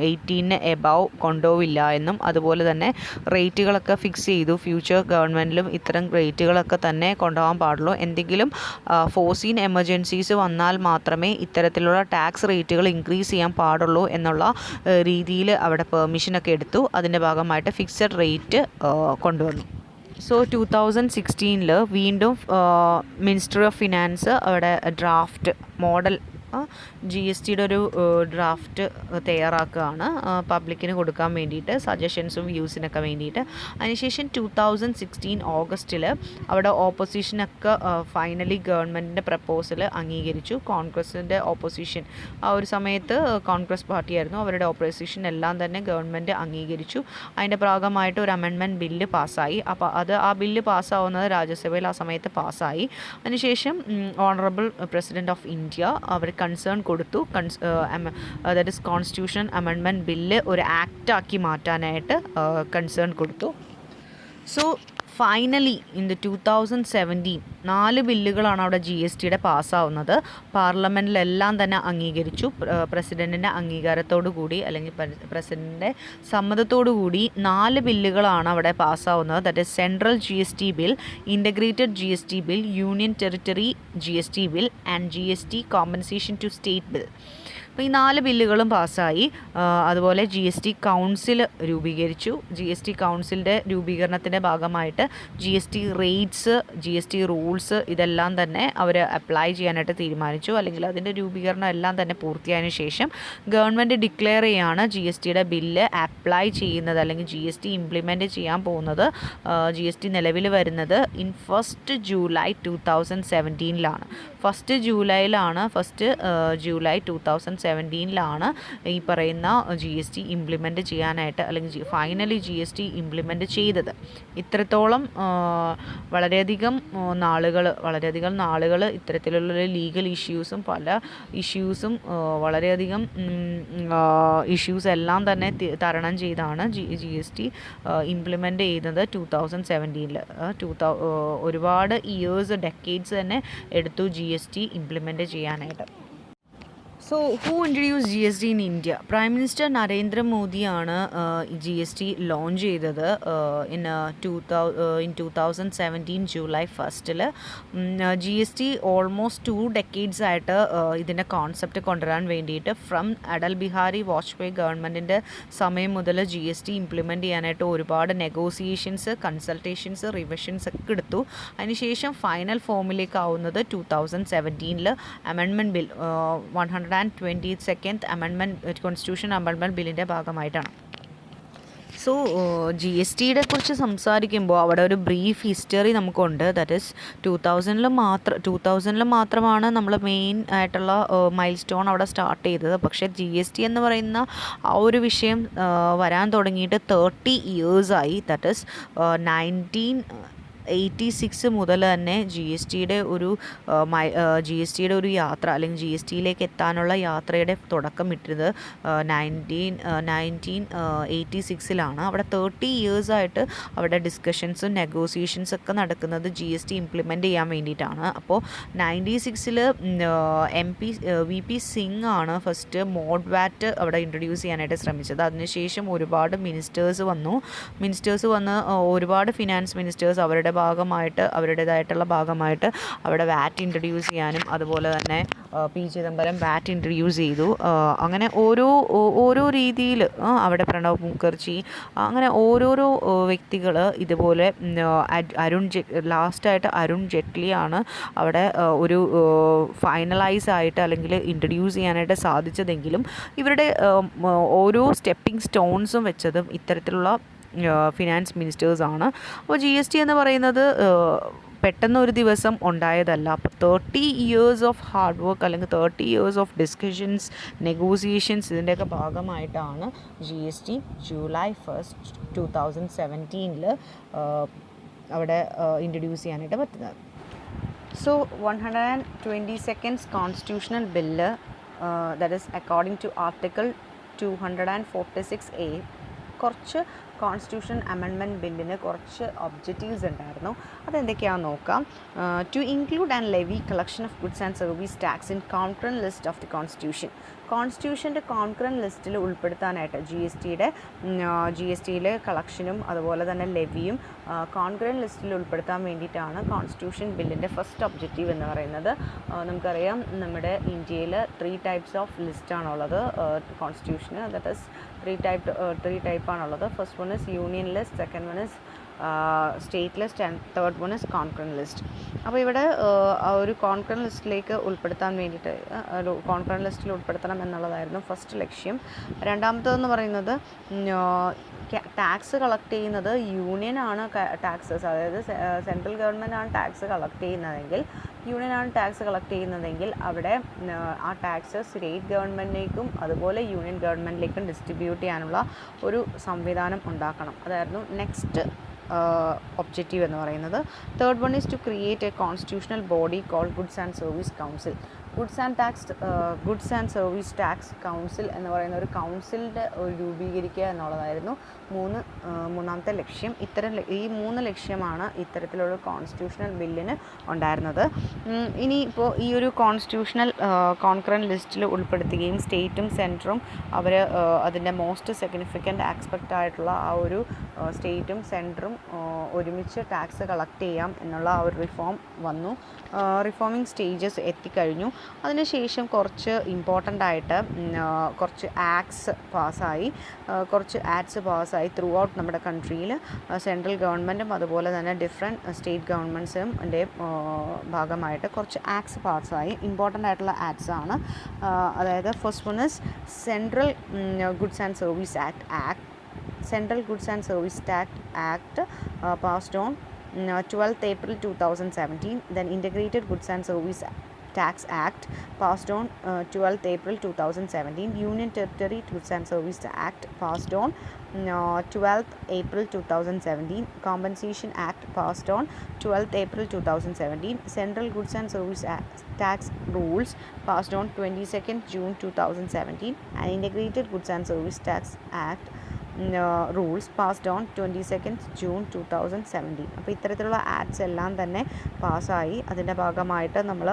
18 എബവ് കൊണ്ടുപോവില്ല എന്നും, അതുപോലെ തന്നെ റേറ്റുകളൊക്കെ ഫിക്സ് ചെയ്തു. ഫ്യൂച്ചർ ഗവൺമെൻറ്റിലും ഇത്തരം റേറ്റുകളൊക്കെ തന്നെ കൊണ്ടുപോകാൻ പാടുള്ളൂ. എന്തെങ്കിലും ഫോഴ്സീൻ എമർജൻസീസ് വന്നാൽ മാത്രമേ ഇത്തരത്തിലുള്ള ടാക്സ് റേറ്റുകൾ ഇൻക്രീസ് ചെയ്യാൻ പാടുള്ളൂ എന്നുള്ള രീതിയിൽ അവിടെ പെർമിഷനൊക്കെ എടുത്തു. അതിൻ്റെ ഭാഗമായിട്ട് ഫിക്സഡ് റേറ്റ് കൊണ്ടുവന്നു. സോ 2016 വീണ്ടും മിനിസ്ട്രി ഓഫ് ഫിനാൻസ് അവിടെ ഡ്രാഫ്റ്റ് മോഡൽ GSTയുടെ ഒരു ഡ്രാഫ്റ്റ് തയ്യാറാക്കുകയാണ് പബ്ലിക്കിന് കൊടുക്കാൻ വേണ്ടിയിട്ട്, സജഷൻസും വ്യൂസിനൊക്കെ വേണ്ടിയിട്ട്. അതിനുശേഷം 2016 ഓഗസ്റ്റിൽ അവിടെ ഓപ്പോസിഷനൊക്കെ ഫൈനലി ഗവൺമെൻറ്റിൻ്റെ പ്രപ്പോസൽ അംഗീകരിച്ചു. കോൺഗ്രസിൻ്റെ ഓപ്പോസിഷൻ ആ ഒരു സമയത്ത് കോൺഗ്രസ് പാർട്ടിയായിരുന്നു, അവരുടെ ഓപ്പോസിഷൻ എല്ലാം തന്നെ ഗവൺമെൻറ് അംഗീകരിച്ചു. അതിൻ്റെ ഭാഗമായിട്ട് ഒരു അമെൻമെൻറ്റ് ബില്ല് പാസ്സായി. അപ്പോൾ ആ ബില്ല് പാസ്സാവുന്നത് രാജ്യസഭയിൽ ആ സമയത്ത് പാസ്സായി. അതിനുശേഷം ഓണറബിൾ പ്രസിഡൻറ്റ് ഓഫ് ഇന്ത്യ അവർ കൺസേൺ കൊടുത്തു. That is constitution amendment bill ഒരു ആക്റ്റാക്കി മാറ്റാനായിട്ട് കൺസേൺ കൊടുത്തു. സോ ഫൈനലി ഇൻ 2017 4 ബില്ലുകളാണ് അവിടെ GSTയുടെ പാസ്സാവുന്നത്. പാർലമെൻറ്റിലെല്ലാം തന്നെ അംഗീകരിച്ചു. പ്രസിഡൻറ്റിൻ്റെ അംഗീകാരത്തോടു കൂടി, അല്ലെങ്കിൽ പ്രസിഡൻറ്റിൻ്റെ സമ്മതത്തോടു കൂടി 4 ബില്ലുകളാണ് അവിടെ പാസ്സാവുന്നത്. That is central GST bill, integrated GST bill, union territory GST bill and GST compensation to state bill. അപ്പോൾ ഈ 4 ബില്ലുകളും പാസ്സായി. അതുപോലെ GST കൗൺസിൽ രൂപീകരിച്ചു. GST കൗൺസിലിൻ്റെ രൂപീകരണത്തിൻ്റെ ഭാഗമായിട്ട് GST റേറ്റ്സ്, GST റൂൾസ് ഇതെല്ലാം തന്നെ അവർ അപ്ലൈ ചെയ്യാനായിട്ട് തീരുമാനിച്ചു. അല്ലെങ്കിൽ അതിൻ്റെ രൂപീകരണം എല്ലാം തന്നെ പൂർത്തിയായതിനു ശേഷം ഗവൺമെൻറ് ഡിക്ലെയർ ചെയ്യാണ് GSTയുടെ ബില്ല് അപ്ലൈ ചെയ്യുന്നത് അല്ലെങ്കിൽ GST ഇംപ്ലിമെൻറ്റ് ചെയ്യാൻ പോകുന്നത്. GST നിലവിൽ വരുന്നത് 1 ജൂലൈ 2017 ഫസ്റ്റ് ജൂലൈ 2017 ഈ പറയുന്ന GST ഇംപ്ലിമെൻറ്റ് ചെയ്യാനായിട്ട് അല്ലെങ്കിൽ ഫൈനലി GST ഇംപ്ലിമെൻറ്റ് ചെയ്തത്. ഇത്രത്തോളം വളരെയധികം നാളുകൾ ഇത്തരത്തിലുള്ള ലീഗൽ ഇഷ്യൂസും പല ഇഷ്യൂസും വളരെയധികം ഇഷ്യൂസ് എല്ലാം തന്നെ തരണം ചെയ്താണ് GST ഇംപ്ലിമെൻറ്റ് ചെയ്യുന്നത് 2017. ഒരുപാട് ഡെക്കേഡ്സ് തന്നെ എടുത്തു GST ഇംപ്ലിമെൻറ്റ് ചെയ്യാനായിട്ട്. So, who introduced GST in India? Prime Minister Narendra Modi ആണ് GST ലോഞ്ച് ചെയ്തത് in 2017 July 1. GST almost 2 decades ആയിട്ട് ഇതിൻ്റെ കോൺസെപ്റ്റ് കൊണ്ടുവരാൻ വേണ്ടിയിട്ട് ഫ്രം അടൽ ബിഹാരി വാജ്പേയി ഗവൺമെൻറ്റിൻ്റെ സമയം മുതൽ GST ഇംപ്ലിമെൻറ്റ് ചെയ്യാനായിട്ട് ഒരുപാട് നെഗോസിയേഷൻസ്, കൺസൾട്ടേഷൻസ്, റിവിഷൻസ് ഒക്കെ എടുത്തു. അതിനുശേഷം ഫൈനൽ ഫോമിലേക്ക് ആവുന്നത് 2017 amendment bill 122nd amendment constitution amendment ബില്ലിൻ്റെ ഭാഗമായിട്ടാണ്. സോ GSTയുടെ കുറിച്ച് സംസാരിക്കുമ്പോൾ അവിടെ ഒരു ബ്രീഫ് ഹിസ്റ്ററി നമുക്കുണ്ട്. ദാറ്റ് ഈസ് 2000 മാത്രമാണ് നമ്മൾ മെയിൻ ആയിട്ടുള്ള മൈൽ സ്റ്റോൺ അവിടെ സ്റ്റാർട്ട് ചെയ്തത്. പക്ഷേ GST എന്ന് പറയുന്ന ആ ഒരു വിഷയം വരാൻ തുടങ്ങിയിട്ട് 30 ഇയേഴ്സായി. ദാറ്റ് ഈസ് 1986 മുതൽ തന്നെ GSTയുടെ ഒരു യാത്ര അല്ലെങ്കിൽ GSTയിലേക്ക് എത്താനുള്ള യാത്രയുടെ തുടക്കം ഇട്ടത് 1986 അവിടെ 30 ഇയേഴ്സായിട്ട് അവിടെ ഡിസ്കഷൻസും നെഗോസിയേഷൻസ് ഒക്കെ നടക്കുന്നത് GST ഇംപ്ലിമെൻറ്റ് ചെയ്യാൻ വേണ്ടിയിട്ടാണ്. അപ്പോൾ 96 VP സിംഗ് ആണ് ഫസ്റ്റ് മോഡ് വാറ്റ് അവിടെ ഇൻട്രൊഡ്യൂസ് ചെയ്യാനായിട്ട് ശ്രമിച്ചത്. അതിനുശേഷം ഒരുപാട് മിനിസ്റ്റേഴ്സ് വന്ന് ഒരുപാട് ഫിനാൻസ് മിനിസ്റ്റേഴ്സ് അവരുടേതായിട്ടുള്ള ഭാഗമായിട്ട് അവിടെ വാറ്റ് ഇൻട്രൊഡ്യൂസ് ചെയ്യാനും അതുപോലെ തന്നെ P. ചിദംബരം വാറ്റ് ഇൻട്രൊഡ്യൂസ് ചെയ്തു. അങ്ങനെ ഓരോ രീതിയിൽ അവിടെ പ്രണബ് മുഖർജി അങ്ങനെ ഓരോരോ വ്യക്തികൾ ഇതുപോലെ ലാസ്റ്റായിട്ട് അരുൺ ജെയ്റ്റ്ലിയാണ് അവിടെ ഒരു ഫൈനലൈസ് ആയിട്ട് അല്ലെങ്കിൽ ഇൻട്രൊഡ്യൂസ് ചെയ്യാനായിട്ട് സാധിച്ചതെങ്കിലും ഇവരുടെ ഓരോ സ്റ്റെപ്പിംഗ് സ്റ്റോൺസും വെച്ചതും ഇത്തരത്തിലുള്ള ഫിനാൻസ് മിനിസ്റ്റേഴ്സാണ്. അപ്പോൾ GST എന്ന് പറയുന്നത് പെട്ടെന്ന് ഒരു ദിവസം ഉണ്ടായതല്ല. അപ്പോൾ 30 ഇയേഴ്സ് ഓഫ് ഹാർഡ് വർക്ക് അല്ലെങ്കിൽ 30 ഇയേഴ്സ് ഓഫ് ഡിസ്കഷൻസ്, നെഗോസിയേഷൻസ് ഇതിൻ്റെയൊക്കെ ഭാഗമായിട്ടാണ് GST ജൂലൈ 1, 2017 അവിടെ ഇൻട്രൊഡ്യൂസ് ചെയ്യാനായിട്ട് പറ്റുന്നത്. So 122nd constitutional bill that is according to article 246A കുറച്ച് കോൺസ്റ്റിറ്റ്യൂഷൻ അമെൻമെൻറ്റ് ബില്ലിന് കുറച്ച് ഒബ്ജക്റ്റീവ്സ് ഉണ്ടായിരുന്നു. അതെന്തൊക്കെയാണെന്ന് നോക്കാം. To include and levy collection of goods and service tax in concurrent list of the കോൺസ്റ്റിറ്റ്യൂഷൻ്റെ കോൺകറൻറ്റ് ലിസ്റ്റിൽ ഉൾപ്പെടുത്താനായിട്ട് GSTയിലെ കളക്ഷനും അതുപോലെ തന്നെ ലെവിയും കോൺകറൻറ്റ് ലിസ്റ്റിൽ ഉൾപ്പെടുത്താൻ വേണ്ടിയിട്ടാണ് കോൺസ്റ്റിറ്റ്യൂഷൻ ബില്ലിൻ്റെ ഫസ്റ്റ് ഒബ്ജക്റ്റീവ് എന്ന് പറയുന്നത്. നമുക്കറിയാം നമ്മുടെ ഇന്ത്യയിൽ 3 ടൈപ്സ് ഓഫ് ലിസ്റ്റാണുള്ളത് കോൺസ്റ്റിറ്റ്യൂഷന്. ദാറ്റ് ഈസ് 3 ടൈപ്പാണുള്ളത്. First one is union list, second one is state list and third one is concurrent list. അപ്പോൾ ഇവിടെ ഒരു കോൺകറൻറ്റ് ലിസ്റ്റിലേക്ക് ഉൾപ്പെടുത്താൻ വേണ്ടിയിട്ട് കോൺകറൻറ്റ് ലിസ്റ്റിൽ ഉൾപ്പെടുത്തണം എന്നുള്ളതായിരുന്നു ഫസ്റ്റ് ലക്ഷ്യം. രണ്ടാമത്തേതെന്ന് പറയുന്നത് ടാക്സ് കളക്ട് ചെയ്യുന്നത് യൂണിയനാണ് ടാക്സസ്, അതായത് സെൻട്രൽ ഗവൺമെൻറ്റാണ് ടാക്സ് കളക്ട് ചെയ്യുന്നതെങ്കിൽ അവിടെ ആ ടാക്സ് സ്റ്റേറ്റ് ഗവൺമെൻറ്റിലേക്കും അതുപോലെ യൂണിയൻ ഗവൺമെൻറ്റിലേക്കും ഡിസ്ട്രിബ്യൂട്ട് ചെയ്യാനുള്ള ഒരു സംവിധാനം ഉണ്ടാക്കണം. അതായിരുന്നു നെക്സ്റ്റ് ഒബ്ജക്റ്റീവ് എന്ന് പറയുന്നത്. Third one is to create a constitutional body called goods and service council. Goods and service tax council എന്ന് പറയുന്ന ഒരു കൗൺസിലിൻ്റെ രൂപീകരിക്കുക എന്നുള്ളതായിരുന്നു മൂന്നാമത്തെ ലക്ഷ്യം. ഈ 3 ലക്ഷ്യമാണ് ഇത്തരത്തിലുള്ള കോൺസ്റ്റിറ്റ്യൂഷണൽ ബില്ലിന് ഉണ്ടായിരുന്നത്. ഇനിയിപ്പോൾ ഈ ഒരു കോൺകറൻറ്റ് ലിസ്റ്റിൽ ഉൾപ്പെടുത്തുകയും സ്റ്റേറ്റും സെൻറ്ററും അതിൻ്റെ മോസ്റ്റ് സിഗ്നിഫിക്കൻ്റ് ആസ്പെക്റ്റ് ആയിട്ടുള്ള ആ ഒരു സ്റ്റേറ്റും സെൻറ്ററും ഒരുമിച്ച് ടാക്സ് കളക്ട് ചെയ്യാം എന്നുള്ള ആ ഒരു റിഫോം വന്നു. റിഫോമിംഗ് സ്റ്റേജസ് എത്തിക്കഴിഞ്ഞു. അതിനുശേഷം കുറച്ച് ഇമ്പോർട്ടൻ്റ് ആയിട്ട് കുറച്ച് ആക്ട്സ് പാസ്സായി ത്രൂ ഔട്ട് നമ്മുടെ കൺട്രിയിൽ. സെൻട്രൽ ഗവൺമെൻറ്റും അതുപോലെ തന്നെ ഡിഫറെൻറ്റ് സ്റ്റേറ്റ് ഗവൺമെൻറ്റ്സും ഭാഗമായിട്ട് കുറച്ച് ആക്ട്സ് പാസ്സായി. ഇമ്പോർട്ടൻ്റ് ആയിട്ടുള്ള ആക്ട്സ് ആണ്. അതായത് first one is central goods and service act. Central Goods and Service Tax Act passed on 12th April 2017. Then Integrated Goods and Service Tax Act passed on 12th April 2017. Union Territory Goods and Service Act passed on 12th April 2017. Compensation Act passed on 12th April 2017. Central Goods and Service Tax Rules passed on 22nd June 2017. And Integrated Goods and Service Tax Act rules passed on 22nd June 2017. അപ്പോൾ ഇത്തരത്തിലുള്ള acts എല്ലാം തന്നെ പാസ്സായി. അതിൻ്റെ ഭാഗമായിട്ട് നമ്മൾ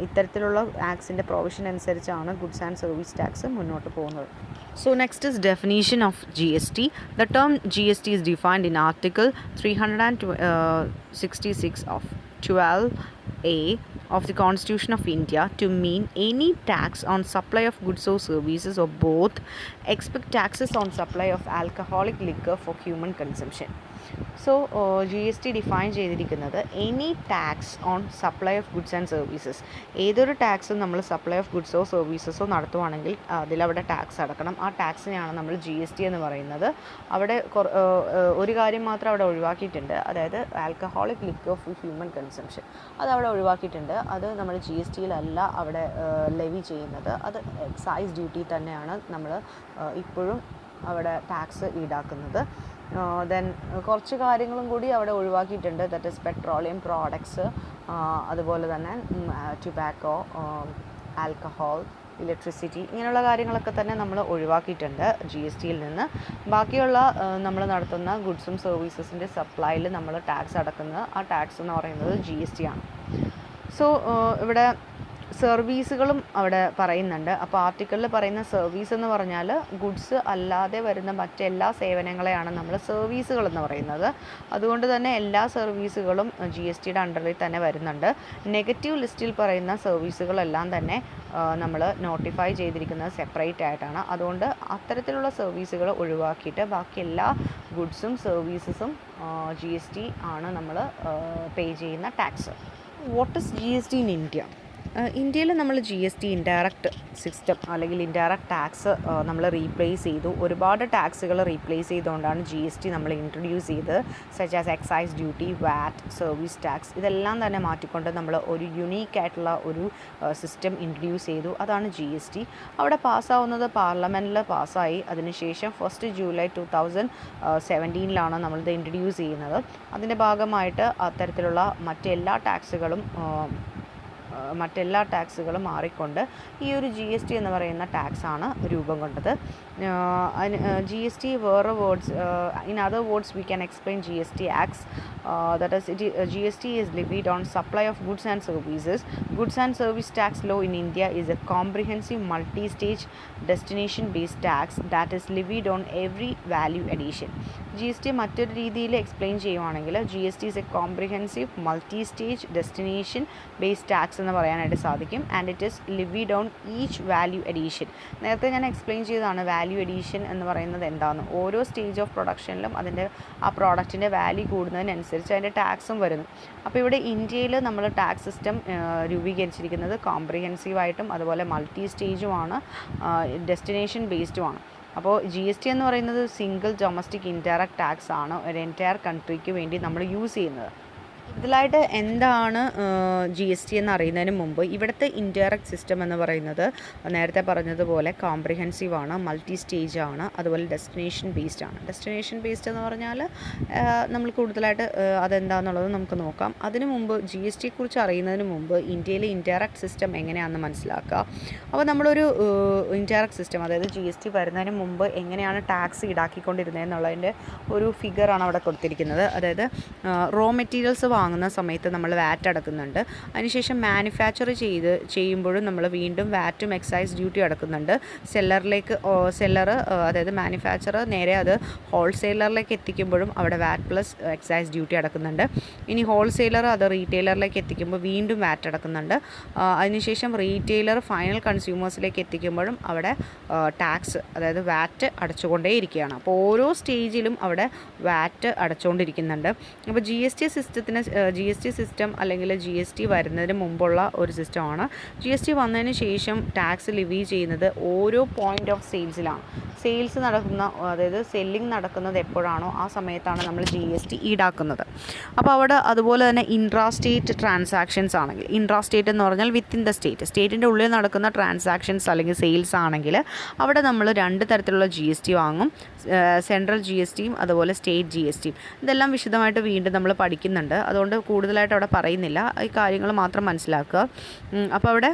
ഇത്തരത്തിലുള്ള ആക്ട്സിൻ്റെ provision അനുസരിച്ചാണ് ഗുഡ്സ് ആൻഡ് സർവീസ് ടാക്സ് മുന്നോട്ട് പോകുന്നത്. So next is definition of GST. The term GST is defined in Article 366 of 12A of the Constitution of India to mean any tax on supply of goods or services or both, except taxes on supply of alcoholic liquor for human consumption. So GST define ചെയ്തിരിക്കുന്നത് any tax on supply of goods and services. ഏതൊരു ടാക്സും നമ്മൾ supply of ഗുഡ്സോ സർവീസസോ നടത്തുവാണെങ്കിൽ അതിലവിടെ ടാക്സ് അടക്കണം. ആ ടാക്സിനെയാണ് നമ്മൾ GST എന്ന് പറയുന്നത്. അവിടെ ഒരു കാര്യം മാത്രം അവിടെ ഒഴിവാക്കിയിട്ടുണ്ട്, അതായത് alcoholic liquor for human consumption. അതവിടെ ഒഴിവാക്കിയിട്ടുണ്ട്. അത് നമ്മൾ GSTയിലല്ല അവിടെ ലെവി ചെയ്യുന്നത്. അത് എക്സൈസ് ഡ്യൂട്ടി തന്നെയാണ് നമ്മൾ ഇപ്പോഴും അവിടെ ടാക്സ് ഈടാക്കുന്നത്. ദെൻ കുറച്ച് കാര്യങ്ങളും കൂടി അവിടെ ഒഴിവാക്കിയിട്ടുണ്ട്. ദാറ്റ് ഈസ് പെട്രോളിയം പ്രോഡക്ട്സ്, അതുപോലെ തന്നെ ടുബാക്കോ, ആൽക്കഹോൾ, ഇലക്ട്രിസിറ്റി, ഇങ്ങനെയുള്ള കാര്യങ്ങളൊക്കെ തന്നെ നമ്മൾ ഒഴിവാക്കിയിട്ടുണ്ട് GSTയിൽ നിന്ന്. ബാക്കിയുള്ള നമ്മൾ നടത്തുന്ന ഗുഡ്സും സർവീസസിൻ്റെ സപ്ലൈയിൽ നമ്മൾ ടാക്സ് അടക്കുന്നത്, ആ ടാക്സ് എന്ന് പറയുന്നത് GST ആണ്. സോ ഇവിടെ സർവീസുകളും അവിടെ പറയുന്നുണ്ട്. അപ്പോൾ ആർട്ടിക്കിളിൽ പറയുന്ന സർവീസ് എന്ന് പറഞ്ഞാൽ ഗുഡ്സ് അല്ലാതെ വരുന്ന മറ്റെല്ലാ സേവനങ്ങളെയാണ് നമ്മൾ സർവീസുകൾ എന്ന് പറയുന്നത്. അതുകൊണ്ട് തന്നെ എല്ലാ സർവീസുകളും GSTയുടെ അണ്ടറിൽ തന്നെ വരുന്നുണ്ട്. നെഗറ്റീവ് ലിസ്റ്റിൽ പറയുന്ന സർവീസുകളെല്ലാം തന്നെ നമ്മൾ നോട്ടിഫൈ ചെയ്തിരിക്കുന്നത് സെപ്പറേറ്റ് ആയിട്ടാണ്. അതുകൊണ്ട് അത്തരത്തിലുള്ള സർവീസുകൾ ഒഴിവാക്കിയിട്ട് ബാക്കി എല്ലാ ഗുഡ്സും സർവീസസും GST ആണ് നമ്മൾ പേ ചെയ്യുന്ന tax. What is GST in India? ഇന്ത്യയിൽ നമ്മൾ GST ഇൻഡയറക്റ്റ് സിസ്റ്റം അല്ലെങ്കിൽ ഇൻഡയറക്റ്റ് ടാക്സ് നമ്മൾ റീപ്ലേസ് ചെയ്തു. ഒരുപാട് ടാക്സുകൾ റീപ്ലേസ് ചെയ്തുകൊണ്ടാണ് GST നമ്മൾ ഇൻട്രൊഡ്യൂസ് ചെയ്തത്. സച്ച് ആസ് എക്സൈസ് ഡ്യൂട്ടി, വാറ്റ്, സർവീസ് ടാക്സ്, ഇതെല്ലാം തന്നെ മാറ്റിക്കൊണ്ട് നമ്മൾ ഒരു യുണീക്കായിട്ടുള്ള ഒരു സിസ്റ്റം ഇൻട്രൊഡ്യൂസ് ചെയ്തു. അതാണ് GST. അവിടെ പാസ്സാവുന്നത് പാർലമെൻറ്റിൽ പാസ്സായി. അതിനുശേഷം 1 ജൂലൈ 2017 നമ്മളിത് ഇൻട്രൊഡ്യൂസ് ചെയ്യുന്നത്. അതിൻ്റെ ഭാഗമായിട്ട് അത്തരത്തിലുള്ള മറ്റെല്ലാ ടാക്സുകളും മാറിക്കൊണ്ട് ഈ ഒരു GST എന്ന് പറയുന്ന ടാക്സാണ് രൂപം കൊണ്ടത്. GST വേറെ words, in other words we can explain GST acts. that is GST is levied on supply of goods and services. Goods and service tax law in India is a comprehensive multi-stage destination based tax that is levied on every value addition. GST മറ്റൊരു രീതിയിൽ explain ചെയ്യുവാണെങ്കിൽ GST is a comprehensive multi-stage destination based tax എന്ന് പറയാനായിട്ട് സാധിക്കും. And it is lived on each value edition. നേരത്തെ ഞാൻ explain ചെയ്തതാണ് value edition എന്ന് പറയുന്നത് എന്താണെന്ന്. ഓരോ സ്റ്റേജ് ഓഫ് പ്രൊഡക്ഷനിലും ആ പ്രോഡക്റ്റിൻ്റെ വാല്യൂ കൂടുന്നതിനനുസരിച്ച് അതിൻ്റെ ടാക്സും വരുന്നു. അപ്പോൾ ഇവിടെ ഇന്ത്യയിൽ നമ്മൾ ടാക്സ് സിസ്റ്റം രൂപീകരിച്ചിരിക്കുന്നത് കോംപ്രിഹെൻസീവായിട്ടും അതുപോലെ മൾട്ടി സ്റ്റേജുമാണ്, ഡെസ്റ്റിനേഷൻ ബേസ്ഡുമാണ്. അപ്പോൾ GST എന്ന് പറയുന്നത് സിംഗിൾ ഡൊമസ്റ്റിക് ഇൻഡയറക്റ്റ് ടാക്സ് ആണ് ഒരു എൻറ്റയർ കൺട്രിക്ക് വേണ്ടി നമ്മൾ യൂസ് ചെയ്യുന്നത്. ഇതിലായിട്ട് എന്താണ് GST എന്ന് അറിയുന്നതിന് മുമ്പ് ഇവിടുത്തെ ഇൻഡയറക്റ്റ് സിസ്റ്റം എന്ന് പറയുന്നത് നേരത്തെ പറഞ്ഞതുപോലെ കോംപ്രിഹെൻസീവ് ആണ്, മൾട്ടി സ്റ്റേജ് ആണ്, അതുപോലെ ഡെസ്റ്റിനേഷൻ ബേസ്ഡ് ആണ്. ഡെസ്റ്റിനേഷൻ ബേസ്ഡ് എന്ന് പറഞ്ഞാൽ നമ്മൾ കൂടുതലായിട്ട് അതെന്താണെന്നുള്ളത് നമുക്ക് നോക്കാം. അതിനു മുമ്പ് GSTയെക്കുറിച്ച് അറിയുന്നതിന് മുമ്പ് ഇന്ത്യയിലെ ഇൻഡയറക്റ്റ് സിസ്റ്റം എങ്ങനെയാണെന്ന് മനസ്സിലാക്കുക. അപ്പോൾ നമ്മളൊരു ഇൻഡയറക്റ്റ് സിസ്റ്റം, അതായത് GST വരുന്നതിന് മുമ്പ് എങ്ങനെയാണ് ടാക്സ് ഈടാക്കിക്കൊണ്ടിരുന്നത് എന്നുള്ളതിൻ്റെ ഒരു ഫിഗറാണ് അവിടെ കൊടുത്തിരിക്കുന്നത്. അതായത് റോ മെറ്റീരിയൽസ് വാങ്ങുന്ന സമയത്ത് നമ്മൾ വാറ്റ് അടക്കുന്നുണ്ട്. അതിനുശേഷം മാനുഫാക്ചർ ചെയ്യുമ്പോഴും നമ്മൾ വീണ്ടും വാറ്റും എക്സൈസ് ഡ്യൂട്ടി അടക്കുന്നുണ്ട്. അതായത് മാനുഫാക്ചറർ നേരെ അത് ഹോൾസെയിലറിലേക്ക് എത്തിക്കുമ്പോഴും അവിടെ വാറ്റ് പ്ലസ് എക്സൈസ് ഡ്യൂട്ടി അടക്കുന്നുണ്ട്. ഇനി ഹോൾസെയിലർ അത് റീറ്റെയിലറിലേക്ക് എത്തിക്കുമ്പോൾ വീണ്ടും വാറ്റ് അടക്കുന്നുണ്ട്. അതിനുശേഷം റീറ്റെയിലർ ഫൈനൽ കൺസ്യൂമേഴ്സിലേക്ക് എത്തിക്കുമ്പോഴും അവിടെ ടാക്സ് അതായത് വാറ്റ് അടച്ചുകൊണ്ടേയിരിക്കുകയാണ്. അപ്പോൾ ഓരോ സ്റ്റേജിലും അവിടെ വാറ്റ് അടച്ചുകൊണ്ടിരിക്കുന്നുണ്ട്. അപ്പോൾ ജി എസ് ടി സിസ്റ്റം അല്ലെങ്കിൽ ജി എസ് ടി വരുന്നതിന് മുമ്പുള്ള ഒരു സിസ്റ്റമാണ്. ജി എസ് ടി വന്നതിന് ശേഷം ടാക്സ് ലിവി ചെയ്യുന്നത് ഓരോ പോയിൻ്റ് ഓഫ് സെയിൽസിലാണ്. സെയിൽസ് നടക്കുന്ന അതായത് സെല്ലിംഗ് നടക്കുന്നത് എപ്പോഴാണോ ആ സമയത്താണ് നമ്മൾ ജി എസ് ടി ഈടാക്കുന്നത്. അപ്പോൾ അവിടെ അതുപോലെ തന്നെ ഇൻട്രാ സ്റ്റേറ്റ് ട്രാൻസാക്ഷൻസ് ആണെങ്കിൽ, ഇൻട്രാ സ്റ്റേറ്റ് എന്ന് പറഞ്ഞാൽ വിത്തിൻ ദ സ്റ്റേറ്റിൻ്റെ ഉള്ളിൽ നടക്കുന്ന ട്രാൻസാക്ഷൻസ് അല്ലെങ്കിൽ സെയിൽസ് ആണെങ്കിൽ അവിടെ നമ്മൾ 2 തരത്തിലുള്ള ജി എസ് ടി വാങ്ങും. സെൻട്രൽ ജി എസ് ടിയും അതുപോലെ സ്റ്റേറ്റ് ജി എസ് ടിയും. ഇതെല്ലാം വിശദമായിട്ട് വീണ്ടും നമ്മൾ പഠിക്കുന്നുണ്ട്. അതുകൊണ്ട് കൂടുതലായിട്ട് അവിടെ പറയുന്നില്ല, ഈ കാര്യങ്ങൾ മാത്രം മനസ്സിലാക്കുക. അപ്പോൾ അവിടെ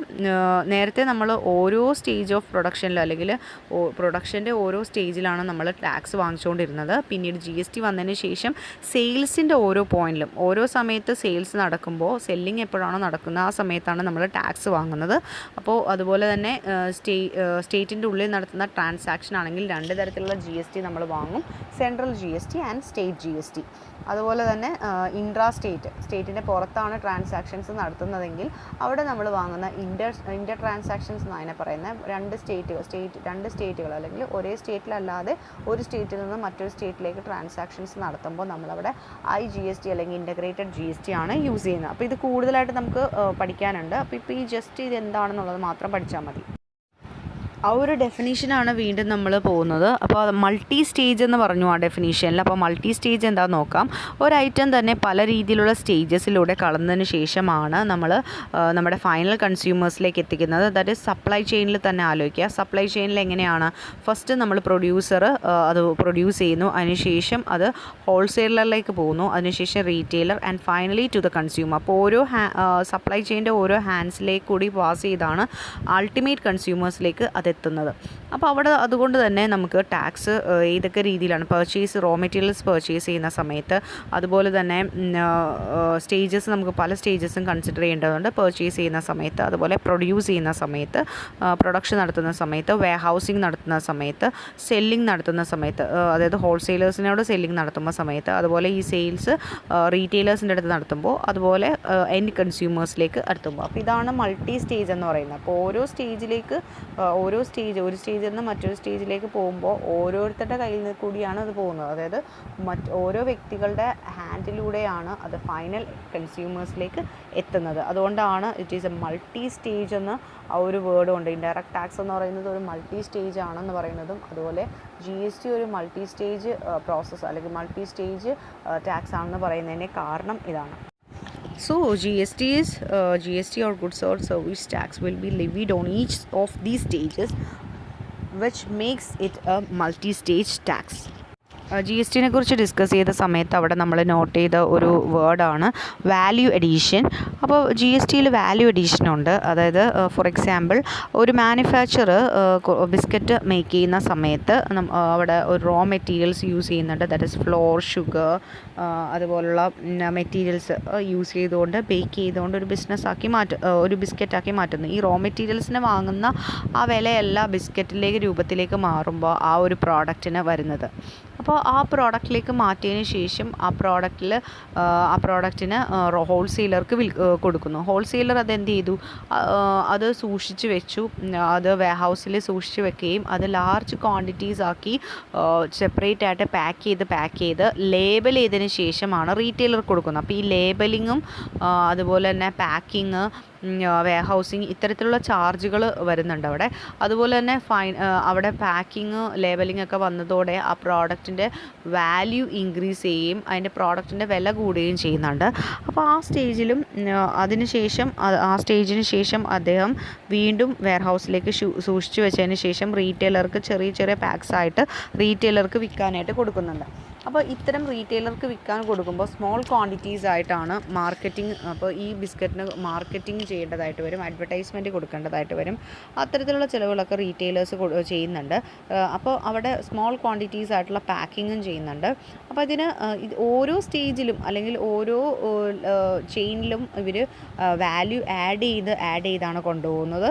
നേരത്തെ നമ്മൾ ഓരോ സ്റ്റേജ് ഓഫ് പ്രൊഡക്ഷനിൽ അല്ലെങ്കിൽ പ്രൊഡക്ഷൻ്റെ ഓരോ സ്റ്റേജിലാണ് നമ്മൾ ടാക്സ് വാങ്ങിച്ചുകൊണ്ടിരുന്നത്. പിന്നീട് ജി എസ് ടി വന്നതിന് ശേഷം സെയിൽസിൻ്റെ ഓരോ പോയിന്റിലും ഓരോ സമയത്ത് സെയിൽസ് നടക്കുമ്പോൾ സെല്ലിംഗ് എപ്പോഴാണോ നടക്കുന്നത് ആ സമയത്താണ് നമ്മൾ ടാക്സ് വാങ്ങുന്നത്. അപ്പോൾ അതുപോലെ തന്നെ സ്റ്റേറ്റിൻ്റെ ഉള്ളിൽ നടത്തുന്ന ട്രാൻസാക്ഷൻ ആണെങ്കിൽ 2 തരത്തിലുള്ള ജി എസ് ടി നമ്മൾ വാങ്ങും. Central G S T and state G S T. അതുപോലെ തന്നെ ഇൻട്രാ സ്റ്റേറ്റിൻ്റെ പുറത്താണ് ട്രാൻസാക്ഷൻസ് നടത്തുന്നതെങ്കിൽ അവിടെ നമ്മൾ വാങ്ങുന്ന ഇൻ്റർ ട്രാൻസാക്ഷൻസ് എന്ന് അതിനെ പറയുന്നത് 2 സ്റ്റേറ്റുകൾ അല്ലെങ്കിൽ ഒരേ സ്റ്റേറ്റിലല്ലാതെ ഒരു സ്റ്റേറ്റിൽ നിന്ന് മറ്റൊരു സ്റ്റേറ്റിലേക്ക് ട്രാൻസാക്ഷൻസ് നടത്തുമ്പോൾ നമ്മളവിടെ IGST അല്ലെങ്കിൽ ഇൻ്റഗ്രേറ്റഡ് ജി എസ് ടി ആണ് യൂസ് ചെയ്യുന്നത്. അപ്പോൾ ഇത് കൂടുതലായിട്ട് നമുക്ക് പഠിക്കാനുണ്ട്. അപ്പോൾ ഇപ്പോൾ ഈ ജസ്റ്റ് ഇത് എന്താണെന്നുള്ളത് മാത്രം പഠിച്ചാൽ മതി. ആ ഒരു ഡെഫിനീഷനാണ് വീണ്ടും നമ്മൾ പോകുന്നത്. അപ്പോൾ മൾട്ടി സ്റ്റേജ് എന്ന് പറഞ്ഞു ആ ഡെഫിനീഷനിൽ. അപ്പോൾ മൾട്ടി സ്റ്റേജ് എന്താണെന്ന് നോക്കാം. ഒരു ഐറ്റം തന്നെ പല രീതിയിലുള്ള സ്റ്റേജസിലൂടെ കടന്നതിന് ശേഷമാണ് നമ്മൾ നമ്മുടെ ഫൈനൽ കൺസ്യൂമേഴ്സിലേക്ക് എത്തിക്കുന്നത്. ദാറ്റ് ഈസ് സപ്ലൈ ചെയിനിൽ തന്നെ ആലോചിക്കുക. സപ്ലൈ ചെയിനിൽ എങ്ങനെയാണ്? ഫസ്റ്റ് നമ്മൾ പ്രൊഡ്യൂസർ അത് പ്രൊഡ്യൂസ് ചെയ്യുന്നു, അതിനുശേഷം അത് ഹോൾസെയിലറിലേക്ക് പോകുന്നു, അതിനുശേഷം retailer and finally to the consumer. അപ്പോൾ ഓരോ സപ്ലൈ ചെയിൻ്റെ ഓരോ ഹാൻഡ്സിലേക്ക് കൂടി പാസ് ചെയ്താണ് അൾട്ടിമേറ്റ് കൺസ്യൂമേഴ്സിലേക്ക് എത്തുന്നത്. അപ്പോൾ അവിടെ അതുകൊണ്ട് തന്നെ നമുക്ക് ടാക്സ് ഏതൊക്കെ രീതിയിലാണ് റോ മെറ്റീരിയൽസ് പർച്ചേസ് ചെയ്യുന്ന സമയത്ത്, അതുപോലെ തന്നെ സ്റ്റേജസ് നമുക്ക് പല സ്റ്റേജസും കൺസിഡർ ചെയ്യേണ്ടതുണ്ട്. പർച്ചേസ് ചെയ്യുന്ന സമയത്ത്, അതുപോലെ പ്രൊഡ്യൂസ് ചെയ്യുന്ന സമയത്ത്, പ്രൊഡക്ഷൻ നടത്തുന്ന സമയത്ത്, വെയർ ഹൗസിംഗ് നടത്തുന്ന സമയത്ത്, സെല്ലിംഗ് നടത്തുന്ന സമയത്ത്, അതായത് ഹോൾസെയിലേഴ്സിനോട് സെല്ലിംഗ് നടത്തുന്ന സമയത്ത്, അതുപോലെ ഈ സെയിൽസ് റീറ്റെയിലേഴ്സിൻ്റെ അടുത്ത് നടത്തുമ്പോൾ, അതുപോലെ എൻഡ് കൺസ്യൂമേഴ്സിലേക്ക് എത്തുമ്പോൾ. അപ്പോൾ ഇതാണ് മൾട്ടി സ്റ്റേജ് എന്ന് പറയുന്നത്. അപ്പോൾ ഒരു സ്റ്റേജിൽ നിന്ന് മറ്റൊരു സ്റ്റേജിലേക്ക് പോകുമ്പോൾ ഓരോരുത്തരുടെ കയ്യിൽ നിന്ന് കൂടിയാണ് അത് പോകുന്നത്. അതായത് ഓരോ വ്യക്തികളുടെ ഹാൻഡിലൂടെയാണ് അത് ഫൈനൽ കൺസ്യൂമേഴ്സിലേക്ക് എത്തുന്നത്. അതുകൊണ്ടാണ് it is A multi stage എന്ന് ആ ഒരു വേർഡ് ഉണ്ട്. ഇൻഡയറക്റ്റ് ടാക്സ് എന്ന് പറയുന്നത് ഒരു മൾട്ടി സ്റ്റേജ് ആണെന്ന് പറയുന്നതും, അതുപോലെ GST ഒരു മൾട്ടി സ്റ്റേജ് പ്രോസസ്സ് അല്ലെങ്കിൽ മൾട്ടി സ്റ്റേജ് ടാക്സ് ആണെന്ന് പറയുന്നതിൻ്റെ കാരണം ഇതാണ്. So GST or goods or service tax will be levied on each of these stages, which makes it a multi-stage tax. GST കുറിച്ച് ഡിസ്കസ് ചെയ്ത സമയത്ത് അവിടെ നമ്മൾ നോട്ട് ചെയ്ത ഒരു വേർഡാണ് വാല്യൂ എഡീഷൻ. അപ്പോൾ GSTയിൽ വാല്യൂ എഡീഷൻ ഉണ്ട്. അതായത് ഫോർ എക്സാമ്പിൾ ഒരു മാനുഫാക്ചർ ബിസ്ക്കറ്റ് മേക്ക് ചെയ്യുന്ന സമയത്ത് അവിടെ ഒരു റോ മെറ്റീരിയൽസ് യൂസ് ചെയ്യുന്നുണ്ട്. ദാറ്റ് ഇസ് ഫ്ലോർ, ഷുഗർ, അതുപോലുള്ള മെറ്റീരിയൽസ് യൂസ് ചെയ്തുകൊണ്ട് ബേക്ക് ചെയ്തുകൊണ്ട് ഒരു ബിസ്ക്കറ്റാക്കി മാറ്റുന്നു. ഈ റോ മെറ്റീരിയൽസിന് വാങ്ങുന്ന ആ വിലയല്ല ബിസ്ക്കറ്റിലേക്ക് രൂപത്തിലേക്ക് മാറുമ്പോൾ ആ ഒരു പ്രോഡക്റ്റിന് വരുന്നത്. അപ്പോൾ ആ പ്രോഡക്റ്റിലേക്ക് മാറ്റിയതിന് ശേഷം ആ പ്രോഡക്റ്റിന് ഹോൾസെയിലർക്ക് കൊടുക്കുന്നു. ഹോൾസെയിലർ അതെന്ത് ചെയ്തു? അത് സൂക്ഷിച്ച് വെച്ചു. അത് വെയർഹൗസിൽ സൂക്ഷിച്ച് വെക്കുകയും അത് ലാർജ് ക്വാണ്ടിറ്റീസ് ആക്കി സെപ്പറേറ്റ് ആയിട്ട് പാക്ക് ചെയ്ത് ലേബൽ ചെയ്തതിന് ശേഷമാണ് റീറ്റെയിലർ കൊടുക്കുന്നത്. അപ്പോൾ ഈ ലേബലിങ്ങും അതുപോലെ തന്നെ പാക്കിങ്, വെയർഹൗസിങ് ഇത്തരത്തിലുള്ള ചാർജുകൾ വരുന്നുണ്ട് അവിടെ. അതുപോലെ തന്നെ അവിടെ പാക്കിങ്, ലേബലിംഗ് ഒക്കെ വന്നതോടെ ആ പ്രോഡക്റ്റിൻ്റെ വാല്യൂ ഇൻക്രീസ് ചെയ്യുകയും അതിൻ്റെ പ്രോഡക്റ്റിൻ്റെ വില കൂടുകയും ചെയ്യുന്നുണ്ട്. അപ്പോൾ ആ സ്റ്റേജിന് ശേഷം അദ്ദേഹം വീണ്ടും വെയർഹൗസിലേക്ക് സൂക്ഷിച്ചു വെച്ചതിന് ശേഷം റീറ്റെയിലർക്ക് ചെറിയ പാക്സ് ആയിട്ട് റീറ്റെയിലർക്ക് വിൽക്കാനായിട്ട് കൊടുക്കുന്നുണ്ട്. അപ്പോൾ ഇത്തരം റീറ്റെയിലർക്ക് വിൽക്കാൻ കൊടുക്കുമ്പോൾ സ്മോൾ ക്വാണ്ടിറ്റീസ് ആയിട്ടാണ് മാർക്കറ്റിംഗ്, അപ്പോൾ ഈ ബിസ്ക്കറ്റിന് മാർക്കറ്റിംഗ് ചെയ്യേണ്ടതായിട്ട് വരും, അഡ്വർടൈസ്മെൻറ്റ് കൊടുക്കേണ്ടതായിട്ട് വരും. അത്തരത്തിലുള്ള ചിലവുകളൊക്കെ റീറ്റെയിലേഴ്സ് ചെയ്യുന്നുണ്ട്. അപ്പോൾ അവിടെ സ്മോൾ ക്വാണ്ടിറ്റീസ് ആയിട്ടുള്ള പാക്കിങ്ങും ചെയ്യുന്നുണ്ട്. അപ്പോൾ ഇതിന് ഓരോ സ്റ്റേജിലും അല്ലെങ്കിൽ ഓരോ ചെയിനിലും ഇവർ വാല്യൂ ആഡ് ചെയ്താണ് കൊണ്ടുപോകുന്നത്.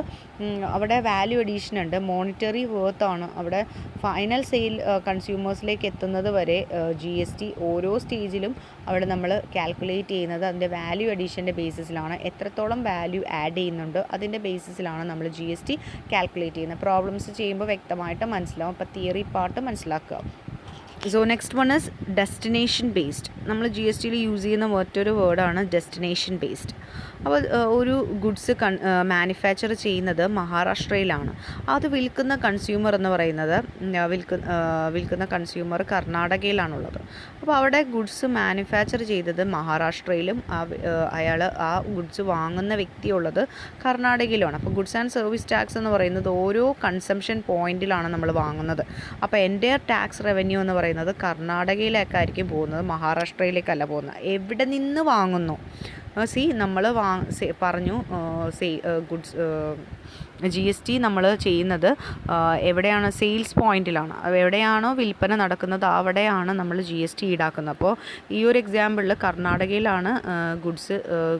അവിടെ വാല്യൂ അഡീഷൻ ഉണ്ട്, മോണിറ്ററി വേർത്താണ് അവിടെ ഫൈനൽ സെയിൽ കൺസ്യൂമേഴ്സിലേക്ക് എത്തുന്നത് വരെ GST ഓരോ സ്റ്റേജിലും അവിടെ നമ്മൾ കാൽക്കുലേറ്റ് ചെയ്യുന്നത് അതിൻ്റെ വാല്യൂ അഡീഷൻ്റെ ബേസിസിലാണ്. എത്രത്തോളം വാല്യൂ ആഡ് ചെയ്യുന്നുണ്ടോ അതിൻ്റെ ബേസിസിലാണ് നമ്മൾ GST കാൽക്കുലേറ്റ് ചെയ്യുന്നത്. പ്രോബ്ലംസ് ചെയ്യുമ്പോൾ വ്യക്തമായിട്ട് മനസ്സിലാവും. അപ്പോൾ തിയറി പാർട്ട് മനസ്സിലാക്കുക. So next one is destination based. നമ്മൾ GSTയിൽ യൂസ് ചെയ്യുന്ന മറ്റൊരു വേർഡാണ് ഡെസ്റ്റിനേഷൻ ബേസ്ഡ്. അപ്പോൾ ഒരു ഗുഡ്സ് മാനുഫാക്ചർ ചെയ്യുന്നത് മഹാരാഷ്ട്രയിലാണ്. അത് വിൽക്കുന്ന കൺസ്യൂമർ എന്ന് പറയുന്നത് വിൽക്കുന്ന കൺസ്യൂമർ കർണാടകയിലാണുള്ളത്. അപ്പോൾ അവിടെ ഗുഡ്സ് മാനുഫാക്ചർ ചെയ്തത് മഹാരാഷ്ട്രയിലും അയാൾ ആ ഗുഡ്സ് വാങ്ങുന്ന വ്യക്തിയുള്ളത് കർണാടകയിലുമാണ്. അപ്പോൾ ഗുഡ്സ് ആൻഡ് സർവീസ് ടാക്സ് എന്ന് പറയുന്നത് ഓരോ കൺസംഷൻ പോയിന്റിലാണ് നമ്മൾ വാങ്ങുന്നത്. അപ്പോൾ എൻ്റയർ ടാക്സ് റവന്യൂ എന്ന് പറയുന്നത് കർണാടകയിലേക്കായിരിക്കും പോകുന്നത്, മഹാരാഷ്ട്രയിലേക്കല്ല പോകുന്നത്. എവിടെ നിന്ന് വാങ്ങുന്നു, നമ്മൾ പറഞ്ഞു ഗുഡ്സ് GST നമ്മൾ ചെയ്യുന്നത് എവിടെയാണ്, സെയിൽസ് പോയിന്റിലാണ്. എവിടെയാണോ വിൽപ്പന നടക്കുന്നത് അവിടെയാണ് നമ്മൾ GST ഈടാക്കുന്നത്. അപ്പോൾ ഈ ഒരു എക്സാമ്പിളിൽ കർണാടകയിലാണ്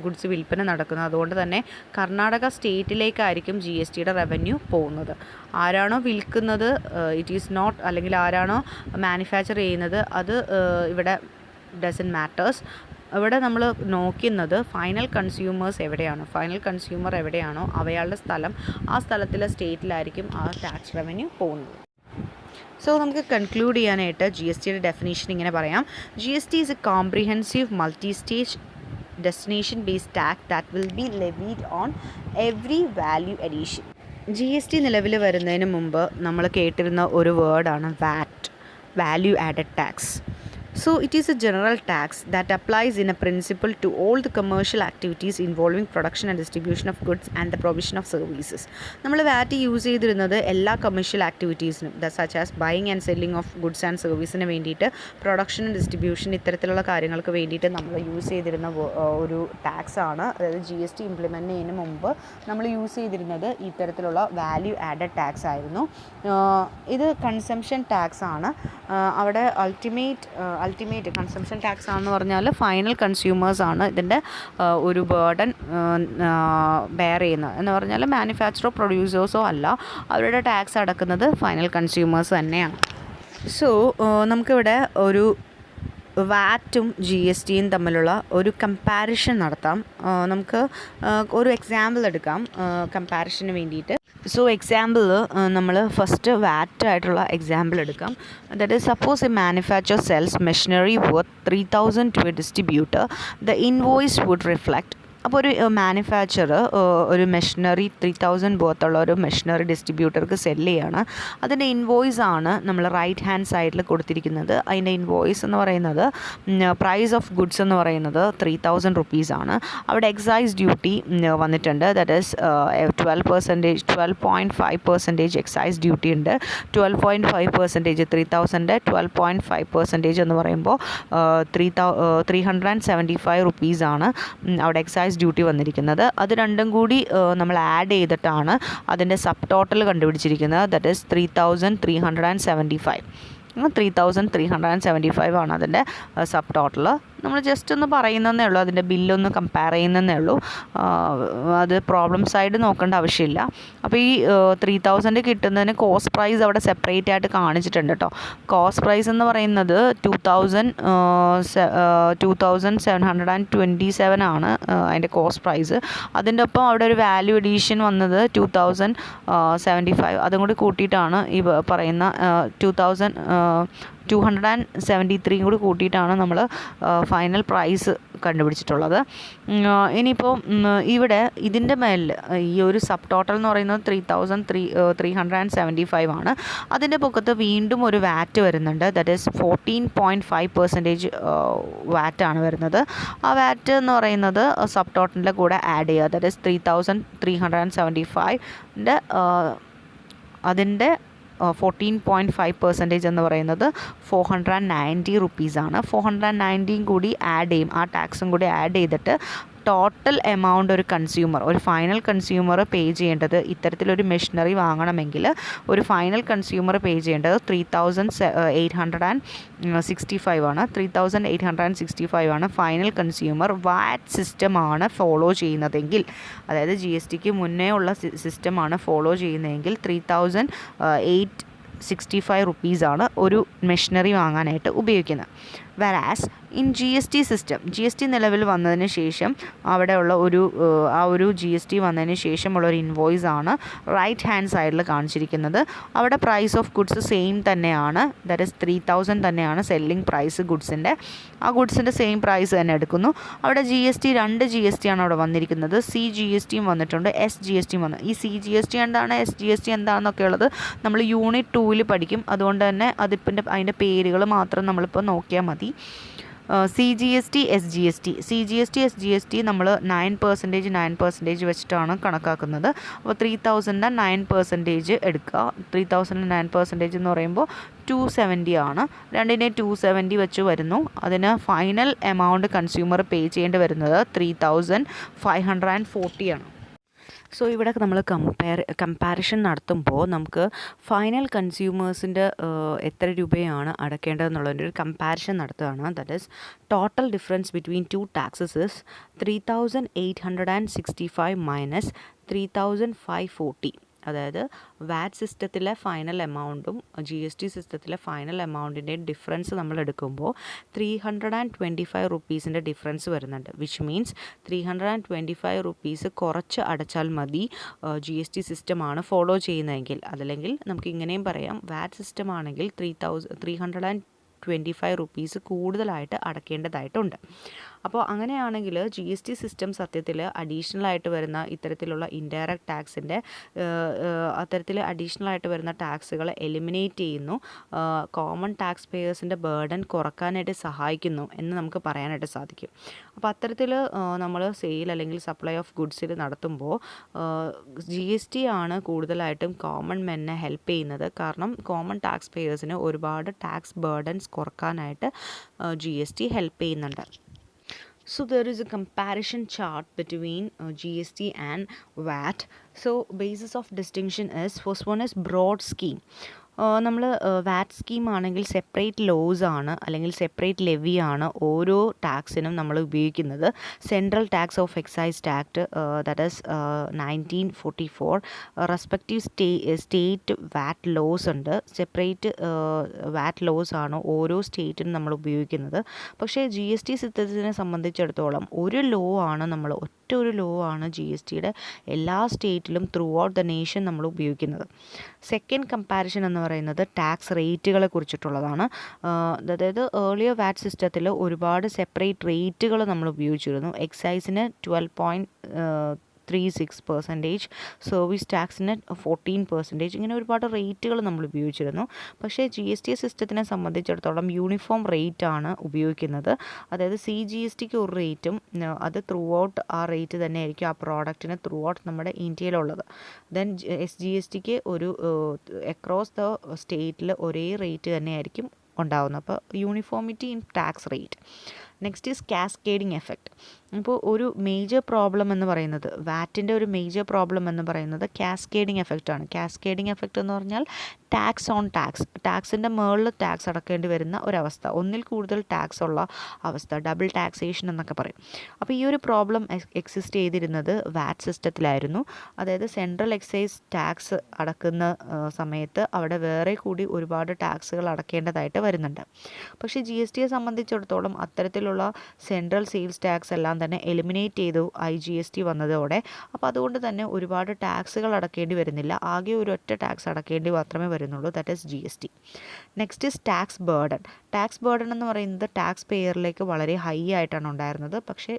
ഗുഡ്സ് വിൽപ്പന നടക്കുന്നത്. അതുകൊണ്ട് തന്നെ കർണാടക സ്റ്റേറ്റിലേക്കായിരിക്കും GSTയുടെ റവന്യൂ പോകുന്നത്. ആരാണോ വിൽക്കുന്നത് ഇറ്റ് ഈസ് നോട്ട്, അല്ലെങ്കിൽ ആരാണോ മാനുഫാക്ചർ ചെയ്യുന്നത് അത് ഇവിടെ ഡസൻറ്റ് മാറ്റേഴ്സ്. ഇവിടെ നമ്മൾ നോക്കുന്നത് ഫൈനൽ കൺസ്യൂമർ എവിടെയാണോ അയാളുടെ സ്ഥലം, ആ സ്ഥലത്തിലെ സ്റ്റേറ്റിലായിരിക്കും ആ ടാക്സ് റവന്യൂ പോകുന്നത്. സോ നമുക്ക് കൺക്ലൂഡ് ചെയ്യാനായിട്ട് GSTയുടെ ഡെഫിനേഷൻ ഇങ്ങനെ പറയാം. GST is a comprehensive multi-stage destination based tax that will be levied on every value addition. GST നിലവിൽ വരുന്നതിന് മുമ്പ് നമ്മൾ കേട്ടിരുന്ന ഒരു വേർഡാണ് VAT, value added tax. So it is a general tax that applies in a principle to all the commercial activities involving production and distribution of goods and the provision of services. നമ്മൾ VAT use ചെയ്തിരുന്നത് എല്ലാ commercial ആക്ടിവിറ്റീസിനും, such as buying and selling of goods and സർവീസിന് വേണ്ടിയിട്ട്, production and distribution ഇത്തരത്തിലുള്ള കാര്യങ്ങൾക്ക് വേണ്ടിയിട്ട് നമ്മൾ യൂസ് ചെയ്തിരുന്ന ഒരു ടാക്സ് ആണ്. അതായത് GST ഇംപ്ലിമെൻ്റ് ചെയ്യുന്നതിന് മുമ്പ് നമ്മൾ യൂസ് ചെയ്തിരുന്നത് ഇത്തരത്തിലുള്ള വാല്യൂ ആഡഡ് ടാക്സ് ആയിരുന്നു. ഇത് കൺസംഷൻ ടാക്സ് ആണ്. അവിടെ അൾട്ടിമേറ്റ് കൺസംഷൻ ടാക്സ് ആണെന്ന് പറഞ്ഞാൽ ഫൈനൽ കൺസ്യൂമേഴ്സാണ് ഇതിൻ്റെ ഒരു ബേർഡൻ ബെയർ ചെയ്യുന്നത്. എന്ന് പറഞ്ഞാൽ മാനുഫാക്ചറോ പ്രൊഡ്യൂസേഴ്സോ അല്ല, അവരുടെ ടാക്സ് അടക്കുന്നത് ഫൈനൽ കൺസ്യൂമേഴ്സ് തന്നെയാണ്. സോ നമുക്കിവിടെ ഒരു വാറ്റും GSTയും തമ്മിലുള്ള ഒരു കമ്പാരിഷൻ നടത്താം. നമുക്ക് ഒരു എക്സാമ്പിൾ എടുക്കാം കമ്പാരിഷന് വേണ്ടിയിട്ട്. സോ എക്സാമ്പിൾ നമ്മൾ ഫസ്റ്റ് വാറ്റ് ആയിട്ടുള്ള എക്സാമ്പിൾ എടുക്കാം. That is suppose a manufacture sells machinery worth 3,000 to a distributor. The invoice would reflect. അപ്പോൾ ഒരു മാനുഫാക്ചർ ഒരു മെഷീനറി 3,000 ബോത്തുള്ള ഒരു മെഷീനറി ഡിസ്ട്രിബ്യൂട്ടർക്ക് സെല്ല് ചെയ്യാണ്. അതിൻ്റെ ഇൻവോയ്സ് ആണ് നമ്മൾ റൈറ്റ് ഹാൻഡ് സൈഡിൽ കൊടുത്തിരിക്കുന്നത്. അതിൻ്റെ ഇൻവോയ്സ് എന്ന് പറയുന്നത് പ്രൈസ് ഓഫ് ഗുഡ്സ് എന്ന് പറയുന്നത് 3,000 റുപ്പീസാണ്. അവിടെ എക്സൈസ് ഡ്യൂട്ടി വന്നിട്ടുണ്ട്. ദാറ്റ് ഈസ് 12.5% എക്സൈസ് ഡ്യൂട്ടി ഉണ്ട്. 12.5% 3,000 12.5% എന്ന് പറയുമ്പോൾ 375 റുപ്പീസാണ് അവിടെ എക്സൈസ് ഡ്യൂട്ടി വന്നിരിക്കുന്നത്. അത് രണ്ടും കൂടി നമ്മൾ ആഡ് ചെയ്തിട്ടാണ് അതിൻ്റെ സബ് ടോട്ടൽ കണ്ടുപിടിച്ചിരിക്കുന്നത്. That is 3,375. 3,375 ആണ് അതിൻ്റെ സബ് ടോട്ടൽ. നമ്മൾ ജസ്റ്റ് ഒന്ന് പറയുന്നതേ ഉള്ളൂ, അതിൻ്റെ ബില്ലൊന്ന് കമ്പയർ ചെയ്യുന്നതേ ഉള്ളൂ. അത് പ്രോബ്ലം സൈഡ് നോക്കേണ്ട ആവശ്യമില്ല. അപ്പോൾ ഈ 3,000 കിട്ടുന്നതിന് കോസ്റ്റ് പ്രൈസ് അവിടെ സെപ്പറേറ്റ് ആയിട്ട് കാണിച്ചിട്ടുണ്ട് കേട്ടോ. കോസ്റ്റ് പ്രൈസ് എന്ന് പറയുന്നത് 2,727 ആണ് അതിൻ്റെ കോസ്റ്റ് പ്രൈസ്. അതിൻ്റെ ഒപ്പം അവിടെ ഒരു വാല്യൂ അഡീഷൻ വന്നത് 2,075. അതും കൂടി കൂട്ടിയിട്ടാണ് ഈ പറയുന്ന 2,273 കൂടി കൂട്ടിയിട്ടാണ് നമ്മൾ ഫൈനൽ പ്രൈസ് കണ്ടുപിടിച്ചിട്ടുള്ളത്. ഇനിയിപ്പോൾ ഇവിടെ ഇതിൻ്റെ മേലിൽ ഈ ഒരു സബ് ടോട്ടൽ എന്ന് പറയുന്നത് 3,375 ആണ്. അതിൻ്റെ പൊക്കത്ത് വീണ്ടും ഒരു വാറ്റ് വരുന്നുണ്ട്. ദാറ്റ് ഈസ് 14.5% വാറ്റാണ് വരുന്നത്. ആ വാറ്റ് എന്ന് പറയുന്നത് സബ് ടോട്ടലിൻ്റെ കൂടെ ആഡ് ചെയ്യുക. ദാറ്റ് ഈസ് 3,375 അതിൻ്റെ 14.5% എന്ന് പറയുന്നത് 490 റുപ്പീസാണ്. 490 കൂടി ആഡ് ചെയ്യും, ആ ടാക്സും കൂടി ആഡ് ചെയ്തിട്ട് ടോട്ടൽ എമൗണ്ട് ഒരു കൺസ്യൂമർ, ഒരു ഫൈനൽ കൺസ്യൂമർ പേ ചെയ്യേണ്ടത്, ഇത്തരത്തിലൊരു മെഷീനറി വാങ്ങണമെങ്കിൽ ഒരു ഫൈനൽ കൺസ്യൂമർ പേ ചെയ്യേണ്ടത് 3,865 ആണ്. 3,865 ആണ് ഫൈനൽ കൺസ്യൂമർ വാറ്റ് സിസ്റ്റമാണ് ഫോളോ ചെയ്യുന്നതെങ്കിൽ, അതായത് GSTക്ക് മുന്നേ ഉള്ള സിസ്റ്റമാണ് ഫോളോ ചെയ്യുന്നതെങ്കിൽ 3,865 റുപ്പീസാണ് ഒരു മെഷീനറി വാങ്ങാനായിട്ട് ഉപയോഗിക്കുന്നത്. വെറാസ് ഇൻ GST സിസ്റ്റം, GST നിലവിൽ വന്നതിന് ശേഷം അവിടെയുള്ള ആ ഒരു GST വന്നതിന് ശേഷമുള്ള ഒരു ഇൻവോയ്സ് ആണ് റൈറ്റ് ഹാൻഡ് സൈഡിൽ കാണിച്ചിരിക്കുന്നത്. അവിടെ പ്രൈസ് ഓഫ് ഗുഡ്സ് സെയിം തന്നെയാണ്, ദാറ്റ് ഈസ് 3,000 തന്നെയാണ് സെല്ലിംഗ് പ്രൈസ് ഗുഡ്സിൻ്റെ. ആ ഗുഡ്സിൻ്റെ സെയിം പ്രൈസ് തന്നെ എടുക്കുന്നു. അവിടെ രണ്ട് GST ആണ് അവിടെ വന്നിരിക്കുന്നത്. CGST വന്നിട്ടുണ്ട്, SGST വന്നു. ഈ CGST എന്താണ്, SGST എന്താണെന്നൊക്കെ ഉള്ളത് നമ്മൾ യൂണിറ്റ് 2 പഠിക്കും. അതുകൊണ്ട് തന്നെ അതിൻ്റെ പേരുകൾ മാത്രം നമ്മളിപ്പോൾ നോക്കിയാൽ മതി. CGST, SGST നമ്മൾ 9% വെച്ചിട്ടാണ് കണക്കാക്കുന്നത്. അപ്പോൾ 3,000 9% എടുക്കുക. 3,000 9% എന്ന് പറയുമ്പോൾ 270 ആണ്. രണ്ടിനെ 270 വെച്ച് വരുന്നു. അതിന് ഫൈനൽ എമൗണ്ട് കൺസ്യൂമർ പേ ചെയ്യേണ്ടി വരുന്നത് 3,540 ആണ്. സോ ഇവിടെ നമ്മൾ കമ്പാരിഷൻ നടത്തുമ്പോൾ നമുക്ക് ഫൈനൽ കൺസ്യൂമേഴ്സിൻ്റെ എത്ര രൂപയാണ് അടയ്ക്കേണ്ടതെന്നുള്ളതിൻ്റെ ഒരു കമ്പാരിഷൻ നടത്തുകയാണ്. That is total difference between 2 taxes is 3,865 minus 3,540. അതായത് വാറ്റ് സിസ്റ്റത്തിലെ ഫൈനൽ എമൗണ്ടും GST സിസ്റ്റത്തിലെ ഫൈനൽ എമൗണ്ടിൻ്റെയും ഡിഫറൻസ് നമ്മൾ എടുക്കുമ്പോൾ 325 റുപ്പീസിൻ്റെ ഡിഫറൻസ് വരുന്നുണ്ട്. വിച്ച് മീൻസ് 325 റുപ്പീസ് കുറച്ച് അടച്ചാൽ മതി GST സിസ്റ്റമാണ് ഫോളോ ചെയ്യുന്നതെങ്കിൽ. അതല്ലെങ്കിൽ നമുക്ക് ഇങ്ങനെയും പറയാം, വാറ്റ് സിസ്റ്റം ആണെങ്കിൽ 325 റുപ്പീസ് കൂടുതലായിട്ട് അടയ്ക്കേണ്ടതായിട്ടുണ്ട്. അപ്പോൾ അങ്ങനെയാണെങ്കിൽ GST സിസ്റ്റം സത്യത്തിൽ അഡീഷണലായിട്ട് വരുന്ന ഇത്തരത്തിലുള്ള ഇൻഡയറക്റ്റ് ടാക്സിൻ്റെ അത്തരത്തിൽ അഡീഷണലായിട്ട് വരുന്ന ടാക്സുകളെ എലിമിനേറ്റ് ചെയ്യുന്നു, കോമൺ ടാക്സ് പേയേഴ്സിൻ്റെ ബേർഡൻ കുറക്കാനായിട്ട് സഹായിക്കുന്നു എന്ന് നമുക്ക് പറയാനായിട്ട് സാധിക്കും. അപ്പോൾ അത്തരത്തിൽ നമ്മൾ സെയിൽ അല്ലെങ്കിൽ സപ്ലൈ ഓഫ് ഗുഡ്സിൽ നടത്തുമ്പോൾ GST ആണ് കൂടുതലായിട്ടും കോമൺ മെന്നെ ഹെൽപ്പ് ചെയ്യുന്നത്. കാരണം കോമൺ ടാക്സ് പേയേഴ്സിന് ഒരുപാട് ടാക്സ് ബേർഡൻസ് കുറക്കാനായിട്ട് GST ഹെൽപ്പ് ചെയ്യുന്നുണ്ട്. So there is a comparison chart between GST and VAT. So basis of distinction is, first one is broad scheme. നമ്മൾ VAT scheme ആണെങ്കിൽ separate laws ആണ് അല്ലെങ്കിൽ separate levy ആണ് ഓരോ ടാക്സിനും നമ്മൾ ഉപയോഗിക്കുന്നത്. Central tax of excise act, that is 1944. Respective state VAT laws ഉണ്ട്. സെപ്പറേറ്റ് വാറ്റ് ലോസ് ആണ് ഓരോ സ്റ്റേറ്റിനും നമ്മൾ ഉപയോഗിക്കുന്നത്. പക്ഷേ GST സിസ്റ്റത്തിനെ സംബന്ധിച്ചിടത്തോളം ഒരു ലോ ആണ് നമ്മൾ ഒരു ലോ ആണ് GSTയുടെ എല്ലാ സ്റ്റേറ്റിലും ത്രൂ ഔട്ട് ദ നേഷൻ നമ്മൾ ഉപയോഗിക്കുന്നത്. സെക്കൻഡ് കമ്പാരിഷൻ എന്ന് പറയുന്നത് ടാക്സ് റേറ്റുകളെ കുറിച്ചിട്ടുള്ളതാണ്. അതായത് ഏർലിയർ വാറ്റ് സിസ്റ്റത്തിൽ ഒരുപാട് സെപ്പറേറ്റ് റേറ്റുകൾ നമ്മൾ ഉപയോഗിച്ചിരുന്നു. എക്സൈസിന് 12.36%, സർവീസ് ടാക്സിന് 14%, ഇങ്ങനെ ഒരുപാട് റേറ്റുകൾ നമ്മൾ ഉപയോഗിച്ചിരുന്നു. പക്ഷേ GST സിസ്റ്റത്തിനെ സംബന്ധിച്ചിടത്തോളം യൂണിഫോം റേറ്റ് ആണ് ഉപയോഗിക്കുന്നത്. അതായത് CGSTക്ക് ഒരു റേറ്റും അത് ത്രൂ ഔട്ട് ആ റേറ്റ് തന്നെ ആയിരിക്കും ആ പ്രോഡക്റ്റിന് ത്രൂ ഔട്ട് നമ്മുടെ ഇന്ത്യയിലുള്ളത്. ദെൻ SGSTക്ക് ഒരു അക്രോസ് ദ സ്റ്റേറ്റിൽ ഒരേ റേറ്റ് തന്നെ ആയിരിക്കും ഉണ്ടാവുന്നത്. അപ്പോൾ uniformity in tax rate. Next is cascading effect. അപ്പോൾ ഒരു മേജർ പ്രോബ്ലം എന്ന് പറയുന്നത്, വാറ്റിൻ്റെ ഒരു മേജർ പ്രോബ്ലം എന്ന് പറയുന്നത് കാസ്കേഡിങ് എഫക്റ്റാണ്. കാസ്കേഡിങ് എഫക്റ്റ് എന്ന് പറഞ്ഞാൽ ടാക്സ് ഓൺ ടാക്സ്, ടാക്സിൻ്റെ മുകളിൽ ടാക്സ് അടക്കേണ്ടി വരുന്ന ഒരവസ്ഥ, ഒന്നിൽ കൂടുതൽ ടാക്സ് ഉള്ള അവസ്ഥ, ഡബിൾ ടാക്സേഷൻ എന്നൊക്കെ പറയും. അപ്പോൾ ഈ ഒരു പ്രോബ്ലം എക്സിസ്റ്റ് ചെയ്തിരുന്നത് വാറ്റ് സിസ്റ്റത്തിലായിരുന്നു. അതായത് സെൻട്രൽ എക്സൈസ് ടാക്സ് അടക്കുന്ന സമയത്ത് അവിടെ വേറെ കൂടി ഒരുപാട് ടാക്സുകൾ അടക്കേണ്ടതായിട്ട് വരുന്നുണ്ട്. പക്ഷേ GSTയെ സംബന്ധിച്ചിടത്തോളം അത്തരത്തിലുള്ള സെൻട്രൽ സെയിൽസ് ടാക്സ് എല്ലാം തന്നെ എലിമിനേറ്റ് ചെയ്തു IGST വന്നതോടെ. അപ്പോൾ അതുകൊണ്ട് തന്നെ ഒരുപാട് ടാക്സുകൾ അടക്കേണ്ടി വരുന്നില്ല, ആകെ ഒരു ഒറ്റ ടാക്സ് അടക്കേണ്ടി മാത്രമേ വരുന്നുള്ളൂ, that is GST. Next is tax burden. Tax burden എന്ന് പറയുന്നത് ടാക്സ് പേയറിലേക്ക് വളരെ ഹൈ ആയിട്ടാണ് ഉണ്ടായിരുന്നത്. പക്ഷേ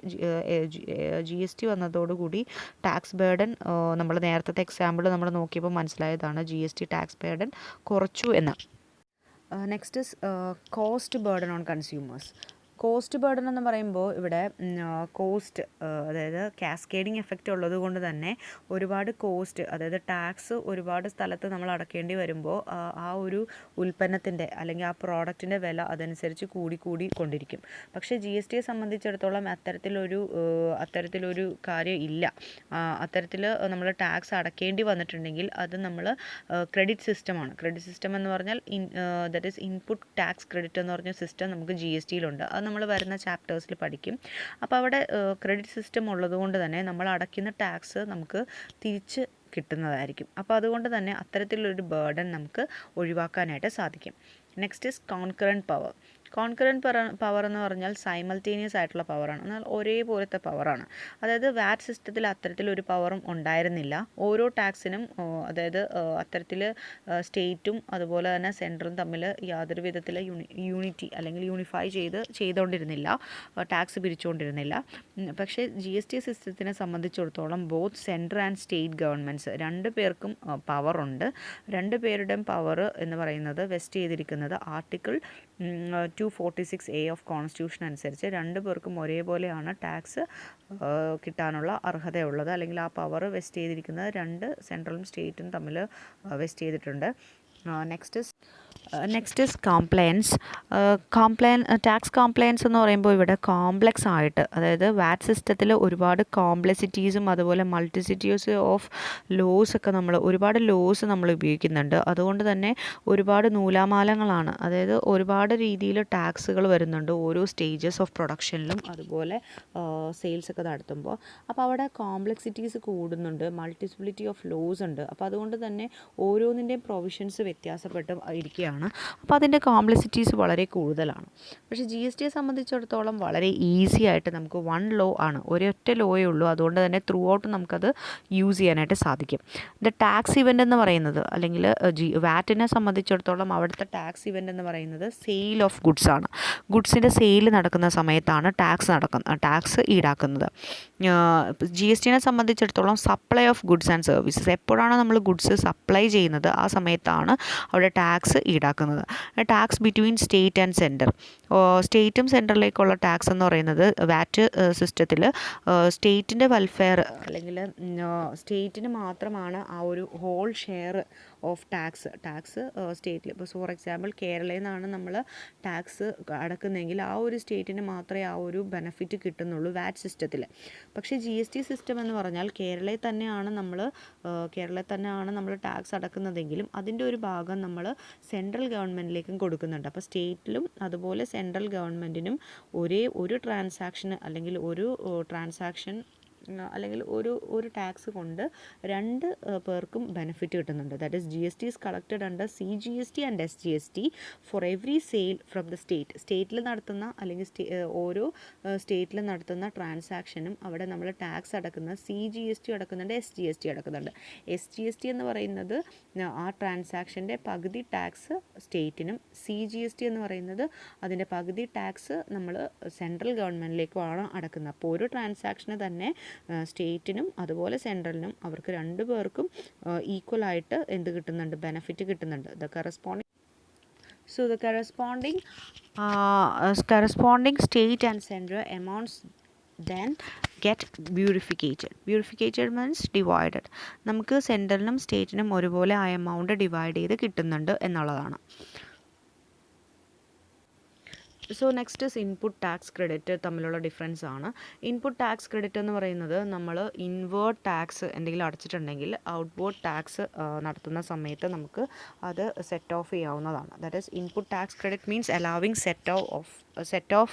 GST വന്നതോടുകൂടി ടാക്സ് ബേർഡൻ, നമ്മൾ നേരത്തെ എക്സാമ്പിൾ നമ്മൾ നോക്കിയപ്പോൾ മനസ്സിലായതാണ്, GST ടാക്സ് ബേർഡൻ കുറച്ചു എന്ന്. Next is cost burden on consumers. Cost burden എന്ന് പറയുമ്പോൾ ഇവിടെ കോസ്റ്റ് അതായത് കാസ്കേഡിങ് എഫക്റ്റ് ഉള്ളത് കൊണ്ട് തന്നെ ഒരുപാട് കോസ്റ്റ് അതായത് ടാക്സ് ഒരുപാട് സ്ഥലത്ത് നമ്മൾ അടക്കേണ്ടി വരുമ്പോൾ ആ ഒരു ഉൽപ്പന്നത്തിൻ്റെ അല്ലെങ്കിൽ ആ പ്രോഡക്റ്റിൻ്റെ വില അതനുസരിച്ച് കൂടി കൊണ്ടിരിക്കും. പക്ഷേ GSTയെ സംബന്ധിച്ചിടത്തോളം അത്തരത്തിലൊരു കാര്യം ഇല്ല. അത്തരത്തിൽ നമ്മൾ ടാക്സ് അടക്കേണ്ടി വന്നിട്ടുണ്ടെങ്കിൽ അത് നമ്മൾ ക്രെഡിറ്റ് സിസ്റ്റമാണ്. ക്രെഡിറ്റ് സിസ്റ്റം എന്ന് പറഞ്ഞാൽ that is input tax credit എന്ന് പറഞ്ഞ സിസ്റ്റം നമുക്ക് GSTയിലുണ്ട്. അത് നമ്മൾ വരുന്ന ചാപ്റ്റേഴ്സിൽ പഠിക്കും. അപ്പോൾ അവിടെ ക്രെഡിറ്റ് സിസ്റ്റം ഉള്ളതുകൊണ്ട് തന്നെ നമ്മൾ അടയ്ക്കുന്ന ടാക്സ് നമുക്ക് തിരിച്ച് കിട്ടുന്നതായിരിക്കും. അപ്പോൾ അതുകൊണ്ട് തന്നെ അത്തരത്തിലൊരു ബേർഡൻ നമുക്ക് ഒഴിവാക്കാനായിട്ട് സാധിക്കും. Next is concurrent power. Concurrent power എന്ന് പറഞ്ഞാൽ സൈമൾട്ടേനിയസ് ആയിട്ടുള്ള പവറാണ്. എന്നാൽ ഒരേപോലത്തെ പവറാണ്. അതായത് വാറ്റ് സിസ്റ്റത്തിൽ അത്തരത്തിലൊരു പവറും ഉണ്ടായിരുന്നില്ല. ഓരോ ടാക്സിനും അതായത് അത്തരത്തിൽ സ്റ്റേറ്റും അതുപോലെ തന്നെ സെൻറ്ററും തമ്മിൽ യാതൊരു വിധത്തിൽ യൂണിറ്റി അല്ലെങ്കിൽ യൂണിഫൈ ചെയ്തുകൊണ്ടിരുന്നില്ല, ടാക്സ് പിരിച്ചുകൊണ്ടിരുന്നില്ല. പക്ഷേ GST സിസ്റ്റത്തിനെ സംബന്ധിച്ചിടത്തോളം both central and state governments രണ്ട് പേർക്കും പവറുണ്ട്. രണ്ട് പേരുടെയും പവർ എന്ന് പറയുന്നത് വെസ്റ്റ് ചെയ്തിരിക്കുന്നത് ആർട്ടിക്കിൾ 246A ഓഫ് കോൺസ്റ്റിറ്റ്യൂഷൻ അനുസരിച്ച് രണ്ട് പേർക്കും ഒരേപോലെയാണ് ടാക്സ് കിട്ടാനുള്ള അർഹതയുള്ളത്. അല്ലെങ്കിൽ ആ പവർ വെസ്റ്റ് ചെയ്തിരിക്കുന്നത് രണ്ട് സെൻട്രലും സ്റ്റേറ്റും തമ്മിൽ വെസ്റ്റ് ചെയ്തിട്ടുണ്ട്. Next is compliance. Tax compliance എന്ന് പറയുമ്പോൾ ഇവിടെ കോംപ്ലക്സ് ആയിട്ട്, അതായത് വാറ്റ് സിസ്റ്റത്തിൽ ഒരുപാട് കോംപ്ലക്സിറ്റീസും അതുപോലെ മൾട്ടിസിറ്റീസ് ഓഫ് ലോസ് ഒക്കെ ഒരുപാട് ലോസ് നമ്മൾ ഉപയോഗിക്കുന്നുണ്ട്. അതുകൊണ്ട് തന്നെ ഒരുപാട് നൂലാമാലങ്ങളാണ്, അതായത് ഒരുപാട് രീതിയിൽ ടാക്സുകൾ വരുന്നുണ്ട് ഓരോ സ്റ്റേജസ് ഓഫ് പ്രൊഡക്ഷനിലും അതുപോലെ സെയിൽസ് ഒക്കെ നടത്തുമ്പോൾ. അപ്പോൾ അവിടെ കോംപ്ലക്സിറ്റീസ് കൂടുന്നുണ്ട്, മൾട്ടിസിപ്പിലിറ്റി ഓഫ് ലോസ് ഉണ്ട്. അപ്പോൾ അതുകൊണ്ട് തന്നെ ഓരോന്നിൻ്റെയും പ്രൊവിഷൻസ് വ്യത്യാസപ്പെട്ട് ഇരിക്കുകയാണ്. അപ്പോൾ അതിൻ്റെ കോംപ്ലക്സിറ്റീസ് വളരെ കൂടുതലാണ്. പക്ഷേ GSTയെ സംബന്ധിച്ചിടത്തോളം വളരെ ഈസി ആയിട്ട് നമുക്ക് വൺ ലോ ആണ്, ഒരൊറ്റ ലോയേ ഉള്ളൂ. അതുകൊണ്ട് തന്നെ ത്രൂ ഔട്ട് നമുക്കത് യൂസ് ചെയ്യാനായിട്ട് സാധിക്കും. ടാക്സ് ഇവൻ്റ് എന്ന് പറയുന്നത് അല്ലെങ്കിൽ വാറ്റിനെ സംബന്ധിച്ചിടത്തോളം അവിടുത്തെ ടാക്സ് ഇവൻ്റ് എന്ന് പറയുന്നത് സെയിൽ ഓഫ് ഗുഡ്സ് ആണ്. ഗുഡ്സിൻ്റെ സെയിൽ നടക്കുന്ന സമയത്താണ് ടാക്സ് ഈടാക്കുന്നത്. GSTനെ സംബന്ധിച്ചിടത്തോളം supply of goods and services, എപ്പോഴാണ് നമ്മൾ ഗുഡ്സ് സപ്ലൈ ചെയ്യുന്നത് ആ സമയത്താണ് അവിടെ ടാക്സ് ഈടാക്കുന്നത്. Tax between state and center, സ്റ്റേറ്റും സെൻറ്ററിലേക്കുള്ള ടാക്സ് എന്ന് പറയുന്നത് വാറ്റ് സിസ്റ്റത്തിൽ സ്റ്റേറ്റിൻ്റെ വെൽഫെയർ അല്ലെങ്കിൽ സ്റ്റേറ്റിന് മാത്രമാണ് ആ ഒരു ഹോൾ ഷെയർ ഓഫ് ടാക്സ് സ്റ്റേറ്റിൽ. ഇപ്പോൾ ഫോർ എക്സാമ്പിൾ കേരളയിൽ നിന്നാണ് നമ്മൾ ടാക്സ് അടക്കുന്നതെങ്കിൽ ആ ഒരു സ്റ്റേറ്റിന് മാത്രമേ ആ ഒരു ബെനഫിറ്റ് കിട്ടുന്നുള്ളൂ വാറ്റ് സിസ്റ്റത്തിൽ. പക്ഷേ GST സിസ്റ്റം എന്ന് പറഞ്ഞാൽ കേരളയിൽ തന്നെയാണ് നമ്മൾ ടാക്സ് അടക്കുന്നതെങ്കിലും അതിൻ്റെ ഒരു ഭാഗം നമ്മൾ സെൻട്രൽ ഗവൺമെൻറ്റിലേക്കും കൊടുക്കുന്നുണ്ട്. അപ്പോൾ സ്റ്റേറ്റിലും അതുപോലെ സെൻട്രൽ ഗവൺമെൻറ്റിനും ഒരു ട്രാൻസാക്ഷൻ അല്ലെങ്കിൽ ഒരു ടാക്സ് കൊണ്ട് രണ്ട് പേർക്കും ബെനിഫിറ്റ് കിട്ടുന്നുണ്ട്. That is GST is collected under CGST and SGST for every sale from the സ്റ്റേറ്റിൽ നടത്തുന്ന അല്ലെങ്കിൽ ഓരോ സ്റ്റേറ്റിൽ നടത്തുന്ന ട്രാൻസാക്ഷനും അവിടെ നമ്മൾ ടാക്സ് അടക്കുന്നത് CGST അടക്കുന്നുണ്ട്, SGST അടക്കുന്നുണ്ട്. SGST എന്ന് പറയുന്നത് ആ ട്രാൻസാക്ഷൻ്റെ പകുതി ടാക്സ് സ്റ്റേറ്റിനും, CGST എന്ന് പറയുന്നത് അതിൻ്റെ പകുതി ടാക്സ് നമ്മൾ സെൻട്രൽ ഗവൺമെൻറ്റിലേക്കുമാണ് അടക്കുന്നത്. അപ്പോൾ ഒരു ട്രാൻസാക്ഷന് തന്നെ സ്റ്റേറ്റിനും അതുപോലെ സെൻട്രലിനും അവർക്ക് രണ്ടു പേർക്കും ഈക്വലായിട്ട് കിട്ടുന്നുണ്ട്, ബെനഫിറ്റ് കിട്ടുന്നുണ്ട്. The corresponding state and central amounts then get purificated. Purificated means divided. നമുക്ക് സെൻട്രലിനും സ്റ്റേറ്റിനും ഒരുപോലെ ആ എമൗണ്ട് ഡിവൈഡ് ചെയ്ത് കിട്ടുന്നുണ്ട് എന്നുള്ളതാണ്. So next is input tax credit തമ്മിലുള്ള ഡിഫറൻസ് ആണ്. ഇൻപുട്ട് ടാക്സ് ക്രെഡിറ്റ് എന്ന് പറയുന്നത് നമ്മൾ ഇൻവേർട്ട് ടാക്സ് എന്തെങ്കിലും അടച്ചിട്ടുണ്ടെങ്കിൽ ഔട്ട്വേർഡ് ടാക്സ് നടത്തുന്ന സമയത്ത് നമുക്ക് അത് സെറ്റ് ഓഫ് ചെയ്യാവുന്നതാണ്. That is input tax credit means allowing set off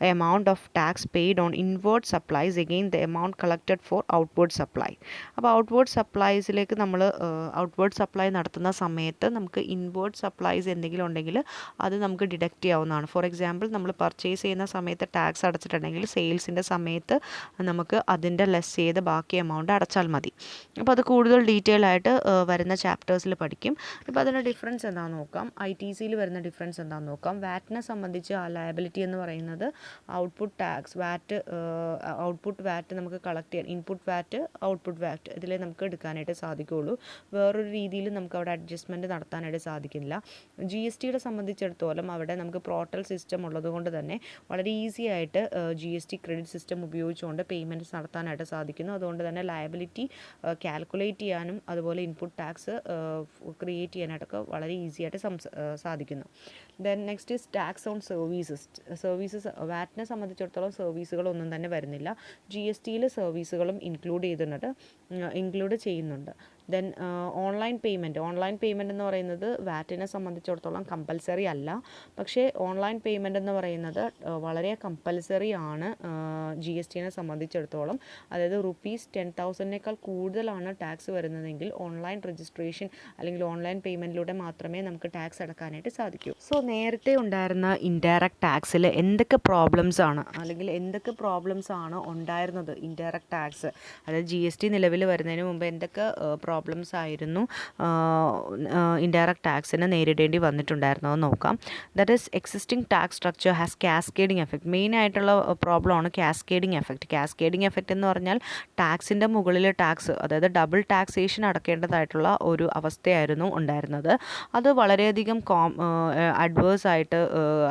amount of tax paid on inward supplies against the amount collected for outward supply. അപ്പോൾ ഔട്ട്വേർഡ് സപ്ലൈസിലേക്ക് നമ്മൾ ഔട്ട്വേർഡ് സപ്ലൈ നടത്തുന്ന സമയത്ത് നമുക്ക് ഇൻവേർഡ് സപ്ലൈസ് എന്തെങ്കിലും ഉണ്ടെങ്കിൽ അത് നമുക്ക് ഡിഡക്റ്റ് ചെയ്യാവുന്നതാണ്. ഫോർ എക്സാമ്പിൾ നമ്മൾ പർച്ചേസ് ചെയ്യുന്ന സമയത്ത് ടാക്സ് അടച്ചിട്ടുണ്ടെങ്കിൽ സെയിൽസിൻ്റെ സമയത്ത് നമുക്ക് അതിൻ്റെ ലെസ് ചെയ്ത് ബാക്കി എമൗണ്ട് അടച്ചാൽ മതി. അപ്പോൾ അത് കൂടുതൽ ഡീറ്റെയിൽ ആയിട്ട് വരുന്ന ചാപ്റ്റേഴ്സിൽ പഠിക്കും. ഇപ്പോൾ അതിൻ്റെ ഡിഫറൻസ് എന്താണെന്ന് നോക്കാം. ITCയിൽ വരുന്ന ഡിഫറൻസ് എന്താണെന്ന് നോക്കാം. വാറ്റിനെ സംബന്ധിച്ച് ആ ലയബിലിറ്റി ലയബിലിറ്റി എന്ന് പറയുന്നത് ഔട്ട്പുട്ട് ടാക്സ് ഔട്ട്പുട്ട് വാറ്റ് നമുക്ക് കളക്ട് ചെയ്യാൻ, ഇൻപുട്ട് വാറ്റ് ഔട്ട്പുട്ട് വാറ്റ് ഇതിലേ നമുക്ക് എടുക്കാനായിട്ട് സാധിക്കുകയുള്ളൂ. വേറൊരു രീതിയിൽ നമുക്ക് അവിടെ അഡ്ജസ്റ്റ്മെൻറ്റ് നടത്താനായിട്ട് സാധിക്കില്ല. GSTയുടെ സംബന്ധിച്ചിടത്തോളം അവിടെ നമുക്ക് പോർട്ടൽ സിസ്റ്റം ഉള്ളതുകൊണ്ട് തന്നെ വളരെ ഈസി ആയിട്ട് GST ക്രെഡിറ്റ് സിസ്റ്റം ഉപയോഗിച്ചുകൊണ്ട് പേയ്മെൻറ്റ്സ് നടത്താനായിട്ട് സാധിക്കുന്നു. അതുകൊണ്ട് തന്നെ ലയബിലിറ്റി കാൽക്കുലേറ്റ് ചെയ്യാനും അതുപോലെ ഇൻപുട്ട് ടാക്സ് ക്രിയേറ്റ് ചെയ്യാനായിട്ടൊക്കെ വളരെ ഈസി ആയിട്ട് സാധിക്കുന്നു. Then next is tax on services. വാറ്റിനെ സംബന്ധിച്ചിടത്തോളം സർവീസുകളൊന്നും തന്നെ വരുന്നില്ല. GSTയിൽ സർവീസുകളും ഇൻക്ലൂഡ് ചെയ്യുന്നുണ്ട്. ദെൻ ഓൺലൈൻ പേയ്മെൻറ്റ് എന്ന് പറയുന്നത് വാറ്റിനെ സംബന്ധിച്ചിടത്തോളം കമ്പൽസറി അല്ല. പക്ഷേ ഓൺലൈൻ പേയ്മെൻറ്റ് എന്ന് പറയുന്നത് വളരെ കമ്പൽസറി ആണ് GSTനെ സംബന്ധിച്ചിടത്തോളം. അതായത് ₹10,000 കൂടുതലാണ് ടാക്സ് വരുന്നതെങ്കിൽ ഓൺലൈൻ രജിസ്ട്രേഷൻ അല്ലെങ്കിൽ ഓൺലൈൻ പേയ്മെൻറ്റിലൂടെ മാത്രമേ നമുക്ക് ടാക്സ് അടക്കാനായിട്ട് സാധിക്കൂ. സോ നേരത്തെ ഉണ്ടായിരുന്ന ഇൻഡയറക്റ്റ് ടാക്സിൽ എന്തൊക്കെ പ്രോബ്ലംസ് ആണ് ഉണ്ടായിരുന്നത്? ഇൻഡയറക്റ്റ് ടാക്സ് അതായത് GST നിലവിൽ വരുന്നതിന് മുമ്പ് എന്തൊക്കെ പ്രോബ്ലംസ് ആയിരുന്നു ഇൻഡയറക്റ്റ് ടാക്സിന് നേരിടേണ്ടി വന്നിട്ടുണ്ടായിരുന്നത് നോക്കാം. That is existing tax structure has cascading effect. Main ആയിട്ടുള്ള പ്രോബ്ലമാണ് കാസ്കേഡിംഗ് എഫക്റ്റ് എന്ന് പറഞ്ഞാൽ ടാക്സിൻ്റെ മുകളിൽ ടാക്സ്, അതായത് ഡബിൾ ടാക്സേഷൻ അടക്കേണ്ടതായിട്ടുള്ള ഒരു അവസ്ഥയായിരുന്നു ഉണ്ടായിരുന്നത്. അത് വളരെയധികം അഡ്വേഴ്സ് ആയിട്ട്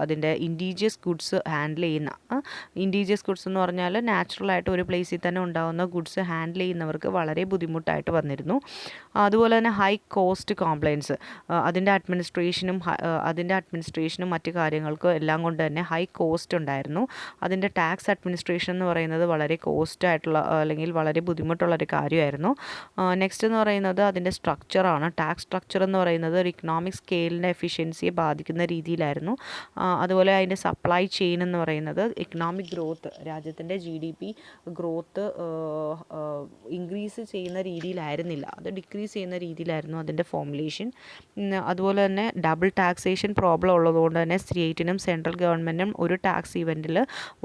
അതിൻ്റെ ഇൻഡീജിയസ് ഗുഡ്സ് ഹാൻഡിൽ ചെയ്യുന്ന, ഇൻഡീജിയസ് ഗുഡ്സ് എന്ന് പറഞ്ഞാൽ നാച്ചുറലായിട്ട് ഒരു പ്ലേസിൽ തന്നെ ഉണ്ടാകുന്ന ഗുഡ്സ് ഹാൻഡിൽ ചെയ്യുന്നവർക്ക് വളരെ ബുദ്ധിമുട്ടായിട്ട് വന്നിരുന്നു. അതുപോലെ തന്നെ ഹൈ കോസ്റ്റ് കോംപ്ലയൻസ്, അതിൻ്റെ അഡ്മിനിസ്ട്രേഷനും മറ്റു കാര്യങ്ങൾക്കും എല്ലാം കൊണ്ട് തന്നെ ഹൈ കോസ്റ്റ് ഉണ്ടായിരുന്നു. അതിൻ്റെ ടാക്സ് അഡ്മിനിസ്ട്രേഷൻ എന്ന് പറയുന്നത് വളരെ കോസ്റ്റ് ആയിട്ടുള്ള അല്ലെങ്കിൽ വളരെ ബുദ്ധിമുട്ടുള്ളൊരു കാര്യമായിരുന്നു. നെക്സ്റ്റ് എന്ന് പറയുന്നത് അതിൻ്റെ സ്ട്രക്ചറാണ്. ടാക്സ് സ്ട്രക്ചർ എന്ന് പറയുന്നത് ഒരു ഇക്കണോമിക് സ്കെയിലിൻ്റെ എഫിഷ്യൻസിയെ ബാധിക്കുന്ന രീതിയിലായിരുന്നു. അതുപോലെ അതിൻ്റെ സപ്ലൈ ചെയിൻ എന്ന് പറയുന്നത് ഇക്കണോമിക് ഗ്രോത്ത്, രാജ്യത്തിൻ്റെ GDP ഗ്രോത്ത് ഇൻക്രീസ് ചെയ്യുന്ന രീതിയിലായിരുന്നില്ല, അത് ഡിക്രീസ് ചെയ്യുന്ന രീതിയിലായിരുന്നു അതിൻ്റെ ഫോർമുലേഷൻ. അതുപോലെ തന്നെ ഡബിൾ ടാക്സേഷൻ പ്രോബ്ലം ഉള്ളതുകൊണ്ട് തന്നെ സ്റ്റേറ്റിനും സെൻട്രൽ ഗവൺമെൻറ്റിനും ഒരു ടാക്സ് ഇവൻറ്റിൽ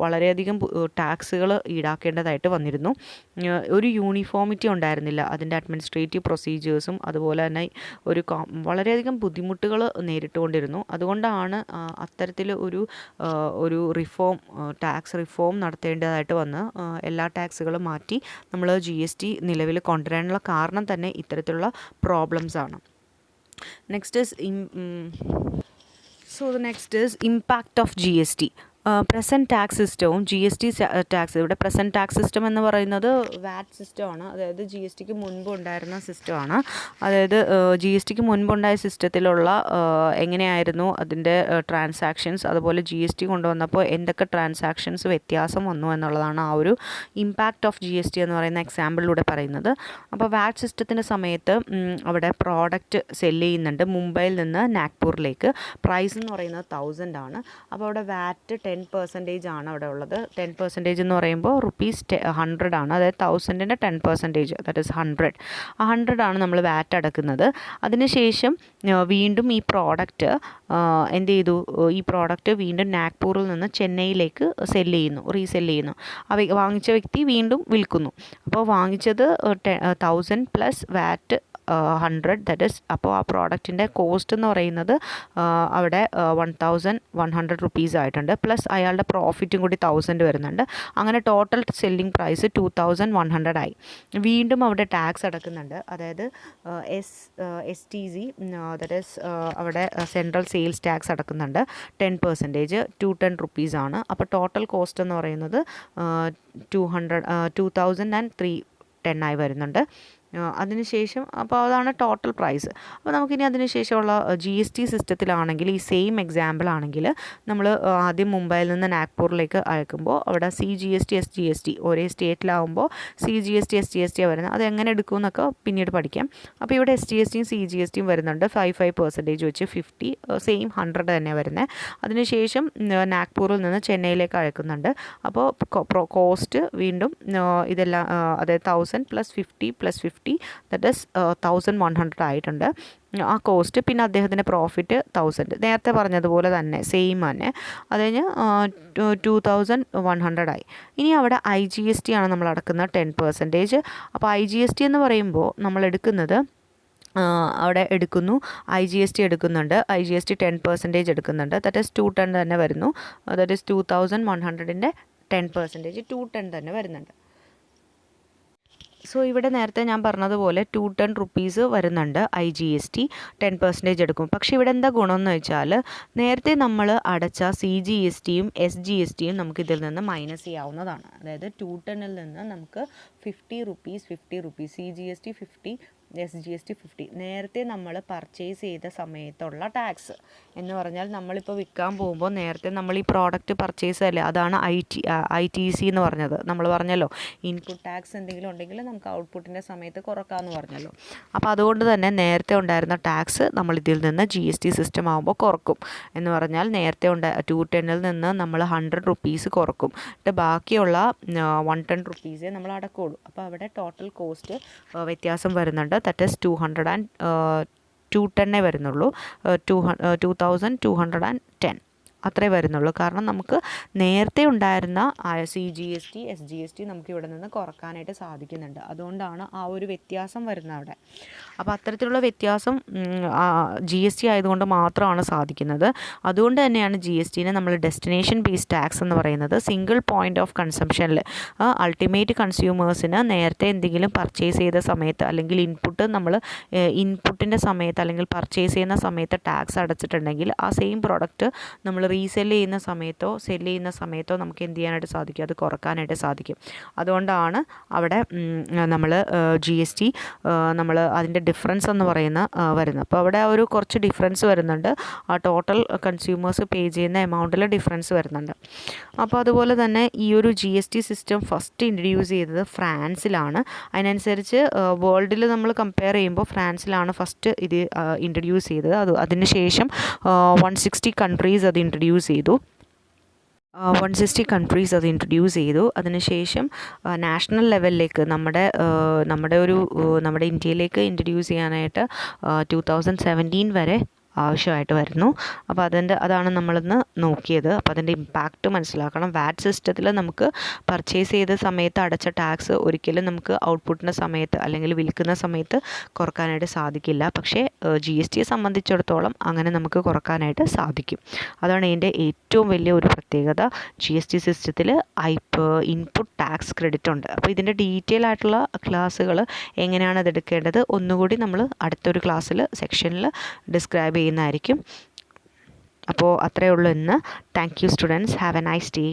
വളരെയധികം ടാക്സുകൾ ഈടാക്കേണ്ടതായിട്ട് വന്നിരുന്നു. ഒരു യൂണിഫോമിറ്റി ഉണ്ടായിരുന്നില്ല അതിൻ്റെ അഡ്മിനിസ്ട്രേറ്റീവ് പ്രൊസീജിയേഴ്സും. അതുപോലെ തന്നെ വളരെയധികം ബുദ്ധിമുട്ടുകൾ നേരിട്ടുകൊണ്ടിരുന്നു. അതുകൊണ്ടാണ് അത്തരത്തിൽ ഒരു ടാക്സ് റിഫോം നടത്തേണ്ടതായിട്ട് വന്ന് എല്ലാ ടാക്സുകളും മാറ്റി നമ്മൾ GST നിലവിൽ കൊണ്ടുവരാനുള്ള കാരണം തന്നെ ഇത്തരത്തിലുള്ള പ്രോബ്ലംസ് ആണ്. Next is impact of GST. Present tax സിസ്റ്റവും GST ടാക്സ്, ഇവിടെ പ്രസൻറ്റ് ടാക്സ് സിസ്റ്റം എന്ന് പറയുന്നത് വാറ്റ് സിസ്റ്റമാണ്. അതായത് GSTക്ക് മുൻപ് ഉണ്ടായിരുന്ന സിസ്റ്റമാണ്. അതായത് GSTക്ക് മുൻപുണ്ടായ സിസ്റ്റത്തിലുള്ള എങ്ങനെയായിരുന്നു അതിൻ്റെ ട്രാൻസാക്ഷൻസ്, അതുപോലെ GST കൊണ്ടുവന്നപ്പോൾ എന്തൊക്കെ ട്രാൻസാക്ഷൻസ് വ്യത്യാസം വന്നു എന്നുള്ളതാണ് ആ ഒരു ഇമ്പാക്റ്റ് ഓഫ് GST എന്ന് പറയുന്ന എക്സാമ്പിളിലൂടെ പറയുന്നത്. അപ്പോൾ വാറ്റ് സിസ്റ്റത്തിൻ്റെ സമയത്ത് അവിടെ പ്രോഡക്റ്റ് സെല്ല് ചെയ്യുന്നുണ്ട് മുംബൈയിൽ നിന്ന് നാഗ്പൂരിലേക്ക്. പ്രൈസ് എന്ന് പറയുന്നത് 1000 ആണ്. അപ്പോൾ അവിടെ വാറ്റ് 10% ആണ് അവിടെ ഉള്ളത്. 10% എന്ന് പറയുമ്പോൾ ₹100 ആണ്. അതായത് 1000ൻ്റെ 10%, ദാറ്റ് ഈസ് 100. ആ 100 ആണ് നമ്മൾ വാറ്റ് അടക്കുന്നത്. അതിനുശേഷം വീണ്ടും ഈ പ്രോഡക്റ്റ് എന്ത് ചെയ്തു, ഈ പ്രോഡക്റ്റ് വീണ്ടും നാഗ്പൂരിൽ നിന്ന് ചെന്നൈയിലേക്ക് റീസെല്ല് ചെയ്യുന്നു. വാങ്ങിച്ച വ്യക്തി വീണ്ടും വിൽക്കുന്നു. അപ്പോൾ വാങ്ങിച്ചത് 1000 പ്ലസ് വാറ്റ് 100, ദാറ്റ് ഈസ് അപ്പോൾ ആ പ്രോഡക്റ്റിൻ്റെ കോസ്റ്റ് എന്ന് പറയുന്നത് അവിടെ 1100 റുപ്പീസ് ആയിട്ടുണ്ട്. പ്ലസ് അയാളുടെ പ്രോഫിറ്റും കൂടി 1000 വരുന്നുണ്ട്. അങ്ങനെ ടോട്ടൽ സെല്ലിംഗ് പ്രൈസ് 2100 ആയി. വീണ്ടും അവിടെ ടാക്സ് അടക്കുന്നുണ്ട്. അതായത് STC, ദാറ്റ് ഈസ് അവിടെ സെൻട്രൽ സെയിൽസ് ടാക്സ് അടക്കുന്നുണ്ട് 10%, 210 റുപ്പീസ് ആണ്. അപ്പോൾ ടോട്ടൽ കോസ്റ്റ് എന്ന് പറയുന്നത് 2010 ആയി വരുന്നുണ്ട്. അതിനുശേഷം അപ്പോൾ അതാണ് ടോട്ടൽ പ്രൈസ്. അപ്പോൾ നമുക്കിനി അതിനുശേഷമുള്ള GST സിസ്റ്റത്തിലാണെങ്കിൽ ഈ സെയിം എക്സാമ്പിൾ ആണെങ്കിൽ നമ്മൾ ആദ്യം മുംബൈയിൽ നിന്ന് നാഗ്പൂരിലേക്ക് അയക്കുമ്പോൾ അവിടെ CGST SGST ഒരേ സ്റ്റേറ്റിലാവുമ്പോൾ CGST SGST വരുന്നത്, അത് എങ്ങനെ എടുക്കുമെന്നൊക്കെ പിന്നീട് പഠിക്കാം. അപ്പോൾ ഇവിടെ SGSTയും CGSTയും വരുന്നുണ്ട് 5% വെച്ച് 50, സെയിം 100 തന്നെ വരുന്നത്. അതിനുശേഷം നാഗ്പൂരിൽ നിന്ന് ചെന്നൈയിലേക്ക് അയക്കുന്നുണ്ട്. അപ്പോൾ കോസ്റ്റ് വീണ്ടും ഇതെല്ലാം അതായത് 1000 പ്ലസ് 50 പ്ലസ് 50, ദാറ്റ് ഈസ് 1100 ആയിട്ടുണ്ട് ആ കോസ്റ്റ്. പിന്നെ അദ്ദേഹത്തിൻ്റെ പ്രോഫിറ്റ് 1000, നേരത്തെ പറഞ്ഞതുപോലെ തന്നെ സെയിം തന്നെ. അത് കഴിഞ്ഞ് 2100 ആയി. ഇനി അവിടെ IGST ആണ് നമ്മൾ അടക്കുന്ന 10%. അപ്പോൾ IGST എന്ന് പറയുമ്പോൾ നമ്മൾ എടുക്കുന്നത് അവിടെ എടുക്കുന്നു. IGST എടുക്കുന്നുണ്ട്. IGST 10% എടുക്കുന്നുണ്ട്. ദാറ്റ് ഈസ് 210 തന്നെ വരുന്നു. ദാറ്റ് ഈസ് 2100ൻ്റെ 10% 210 തന്നെ വരുന്നുണ്ട്. സോ ഇവിടെ നേരത്തെ ഞാൻ പറഞ്ഞതുപോലെ 210 റുപ്പീസ് വരുന്നുണ്ട്. IGST 10% എടുക്കും. പക്ഷേ ഇവിടെ എന്താ ഗുണമെന്ന് വെച്ചാൽ നേരത്തെ നമ്മൾ അടച്ച CGSTയും SGSTയും നമുക്ക് ഇതിൽ നിന്ന് മൈനസ് ചെയ്യാവുന്നതാണ്. അതായത് 210ൽ നിന്ന് നമുക്ക് 50 റുപ്പീസ് CGST 50, SGST 50. നേരത്തെ നമ്മൾ പർച്ചേസ് ചെയ്ത സമയത്തുള്ള ടാക്സ് എന്ന് പറഞ്ഞാൽ നമ്മളിപ്പോൾ വിൽക്കാൻ പോകുമ്പോൾ നേരത്തെ നമ്മൾ ഈ പ്രോഡക്റ്റ് പർച്ചേസ് അല്ലേ, അതാണ് ITC എന്ന് പറഞ്ഞത്. നമ്മൾ പറഞ്ഞല്ലോ ഇൻപുട്ട് ടാക്സ് എന്തെങ്കിലും ഉണ്ടെങ്കിൽ നമുക്ക് ഔട്ട്പുട്ടിൻ്റെ സമയത്ത് കുറക്കാമെന്ന് പറഞ്ഞല്ലോ. അപ്പോൾ അതുകൊണ്ട് തന്നെ നേരത്തെ ഉണ്ടായിരുന്ന ടാക്സ് നമ്മൾ ഇതിൽ നിന്ന് GST സിസ്റ്റം ആകുമ്പോൾ കുറക്കും. എന്ന് പറഞ്ഞാൽ നേരത്തെ 210ൽ നിന്ന് നമ്മൾ 100 റുപ്പീസ് കുറക്കും. ബാക്കിയുള്ള 110 റുപ്പീസേ നമ്മൾ അടക്കുള്ളൂ. അപ്പോൾ അവിടെ ടോട്ടൽ കോസ്റ്റ് വ്യത്യാസം വരുന്നുണ്ട്. ദാറ്റ് ഈസ് 210 വരുന്നുള്ളൂ. 2210 അത്രേ വരുന്നുള്ളൂ. കാരണം നമുക്ക് നേരത്തെ ഉണ്ടായിരുന്ന CGST SGST നമുക്ക് ഇവിടെ നിന്ന് കുറക്കാനായിട്ട് സാധിക്കുന്നുണ്ട്. അതുകൊണ്ടാണ് ആ ഒരു വ്യത്യാസം വരുന്നത് അവിടെ. അപ്പോൾ അത്തരത്തിലുള്ള വ്യത്യാസം GST ആയതുകൊണ്ട് മാത്രമാണ് സാധിക്കുന്നത്. അതുകൊണ്ട് തന്നെയാണ് GSTനെ നമ്മൾ ഡെസ്റ്റിനേഷൻ ബേസ്ഡ് ടാക്സ് എന്ന് പറയുന്നത്. സിംഗിൾ പോയിൻ്റ് ഓഫ് കൺസംഷനിൽ അൾട്ടിമേറ്റ് കൺസ്യൂമേഴ്സിന് നേരത്തെ എന്തെങ്കിലും പർച്ചേസ് ചെയ്ത സമയത്ത് അല്ലെങ്കിൽ ഇൻപുട്ടിൻ്റെ സമയത്ത് അല്ലെങ്കിൽ പർച്ചേസ് ചെയ്യുന്ന സമയത്ത് ടാക്സ് അടച്ചിട്ടുണ്ടെങ്കിൽ ആ സെയിം പ്രോഡക്റ്റ് നമ്മൾ റീസെല് ചെയ്യുന്ന സമയത്തോ സെല് ചെയ്യുന്ന സമയത്തോ നമുക്ക് എന്ത് ചെയ്യാനായിട്ട് സാധിക്കും, അത് കുറക്കാനായിട്ട് സാധിക്കും. അതുകൊണ്ടാണ് അവിടെ നമ്മൾ GST നമ്മൾ അതിൻ്റെ ഡിഫറൻസ് എന്ന് വരുന്നത്. അപ്പോൾ അവിടെ ഒരു കുറച്ച് ഡിഫറൻസ് വരുന്നുണ്ട്. ആ ടോട്ടൽ കൺസ്യൂമേഴ്സ് പേ ചെയ്യുന്ന എമൗണ്ടിൽ ഡിഫറൻസ് വരുന്നുണ്ട്. അപ്പോൾ അതുപോലെ തന്നെ ഈ ഒരു GST സിസ്റ്റം ഫസ്റ്റ് ഇൻട്രൊഡ്യൂസ് ചെയ്തത് ഫ്രാൻസിലാണ്. അതിനനുസരിച്ച് വേൾഡിൽ നമ്മൾ കമ്പയർ ചെയ്യുമ്പോൾ ഫ്രാൻസിലാണ് ഫസ്റ്റ് ഇത് ഇൻട്രൊഡ്യൂസ് ചെയ്തത്. അതിനുശേഷം 160 കൺട്രീസ് അത് ഇൻട്രൊഡ്യൂസ് ചെയ്തു. 160 കൺട്രീസ് അത് ഇൻട്രൊഡ്യൂസ് ചെയ്തു. അതിനുശേഷം നാഷണൽ ലെവലിലേക്ക് നമ്മുടെ ഇന്ത്യയിലേക്ക് ഇൻട്രൊഡ്യൂസ് ചെയ്യാനായിട്ട് 2017 വരെ ആവശ്യമായിട്ട് വരുന്നു. അപ്പോൾ അതാണ് നമ്മളിന്ന് നോക്കിയത്. അപ്പോൾ അതിൻ്റെ ഇമ്പാക്റ്റ് മനസ്സിലാക്കണം. വാറ്റ് സിസ്റ്റത്തിൽ നമുക്ക് പർച്ചേസ് ചെയ്ത സമയത്ത് അടച്ച ടാക്സ് ഒരിക്കലും നമുക്ക് ഔട്ട്പുട്ടിൻ്റെ സമയത്ത് അല്ലെങ്കിൽ വിൽക്കുന്ന സമയത്ത് കുറക്കാനായിട്ട് സാധിക്കില്ല. പക്ഷേ GSTയെ സംബന്ധിച്ചിടത്തോളം അങ്ങനെ നമുക്ക് കുറക്കാനായിട്ട് സാധിക്കും. അതാണ് ഇതിൻ്റെ ഏറ്റവും വലിയ ഒരു പ്രത്യേകത. GST സിസ്റ്റത്തിൽ ഇൻപുട്ട് ടാക്സ് ക്രെഡിറ്റ് ഉണ്ട്. അപ്പോൾ ഇതിൻ്റെ ഡീറ്റെയിൽ ആയിട്ടുള്ള ക്ലാസ്സുകൾ എങ്ങനെയാണ് അത് എടുക്കേണ്ടത് ഒന്നുകൂടി നമ്മൾ അടുത്തൊരു സെക്ഷനിൽ ഡിസ്ക്രൈബ് ചെയ്യുന്നതായിരിക്കും. അപ്പോൾ അത്രയേ ഉള്ളൂ ഇന്ന്. Thank you students. Have A nice day.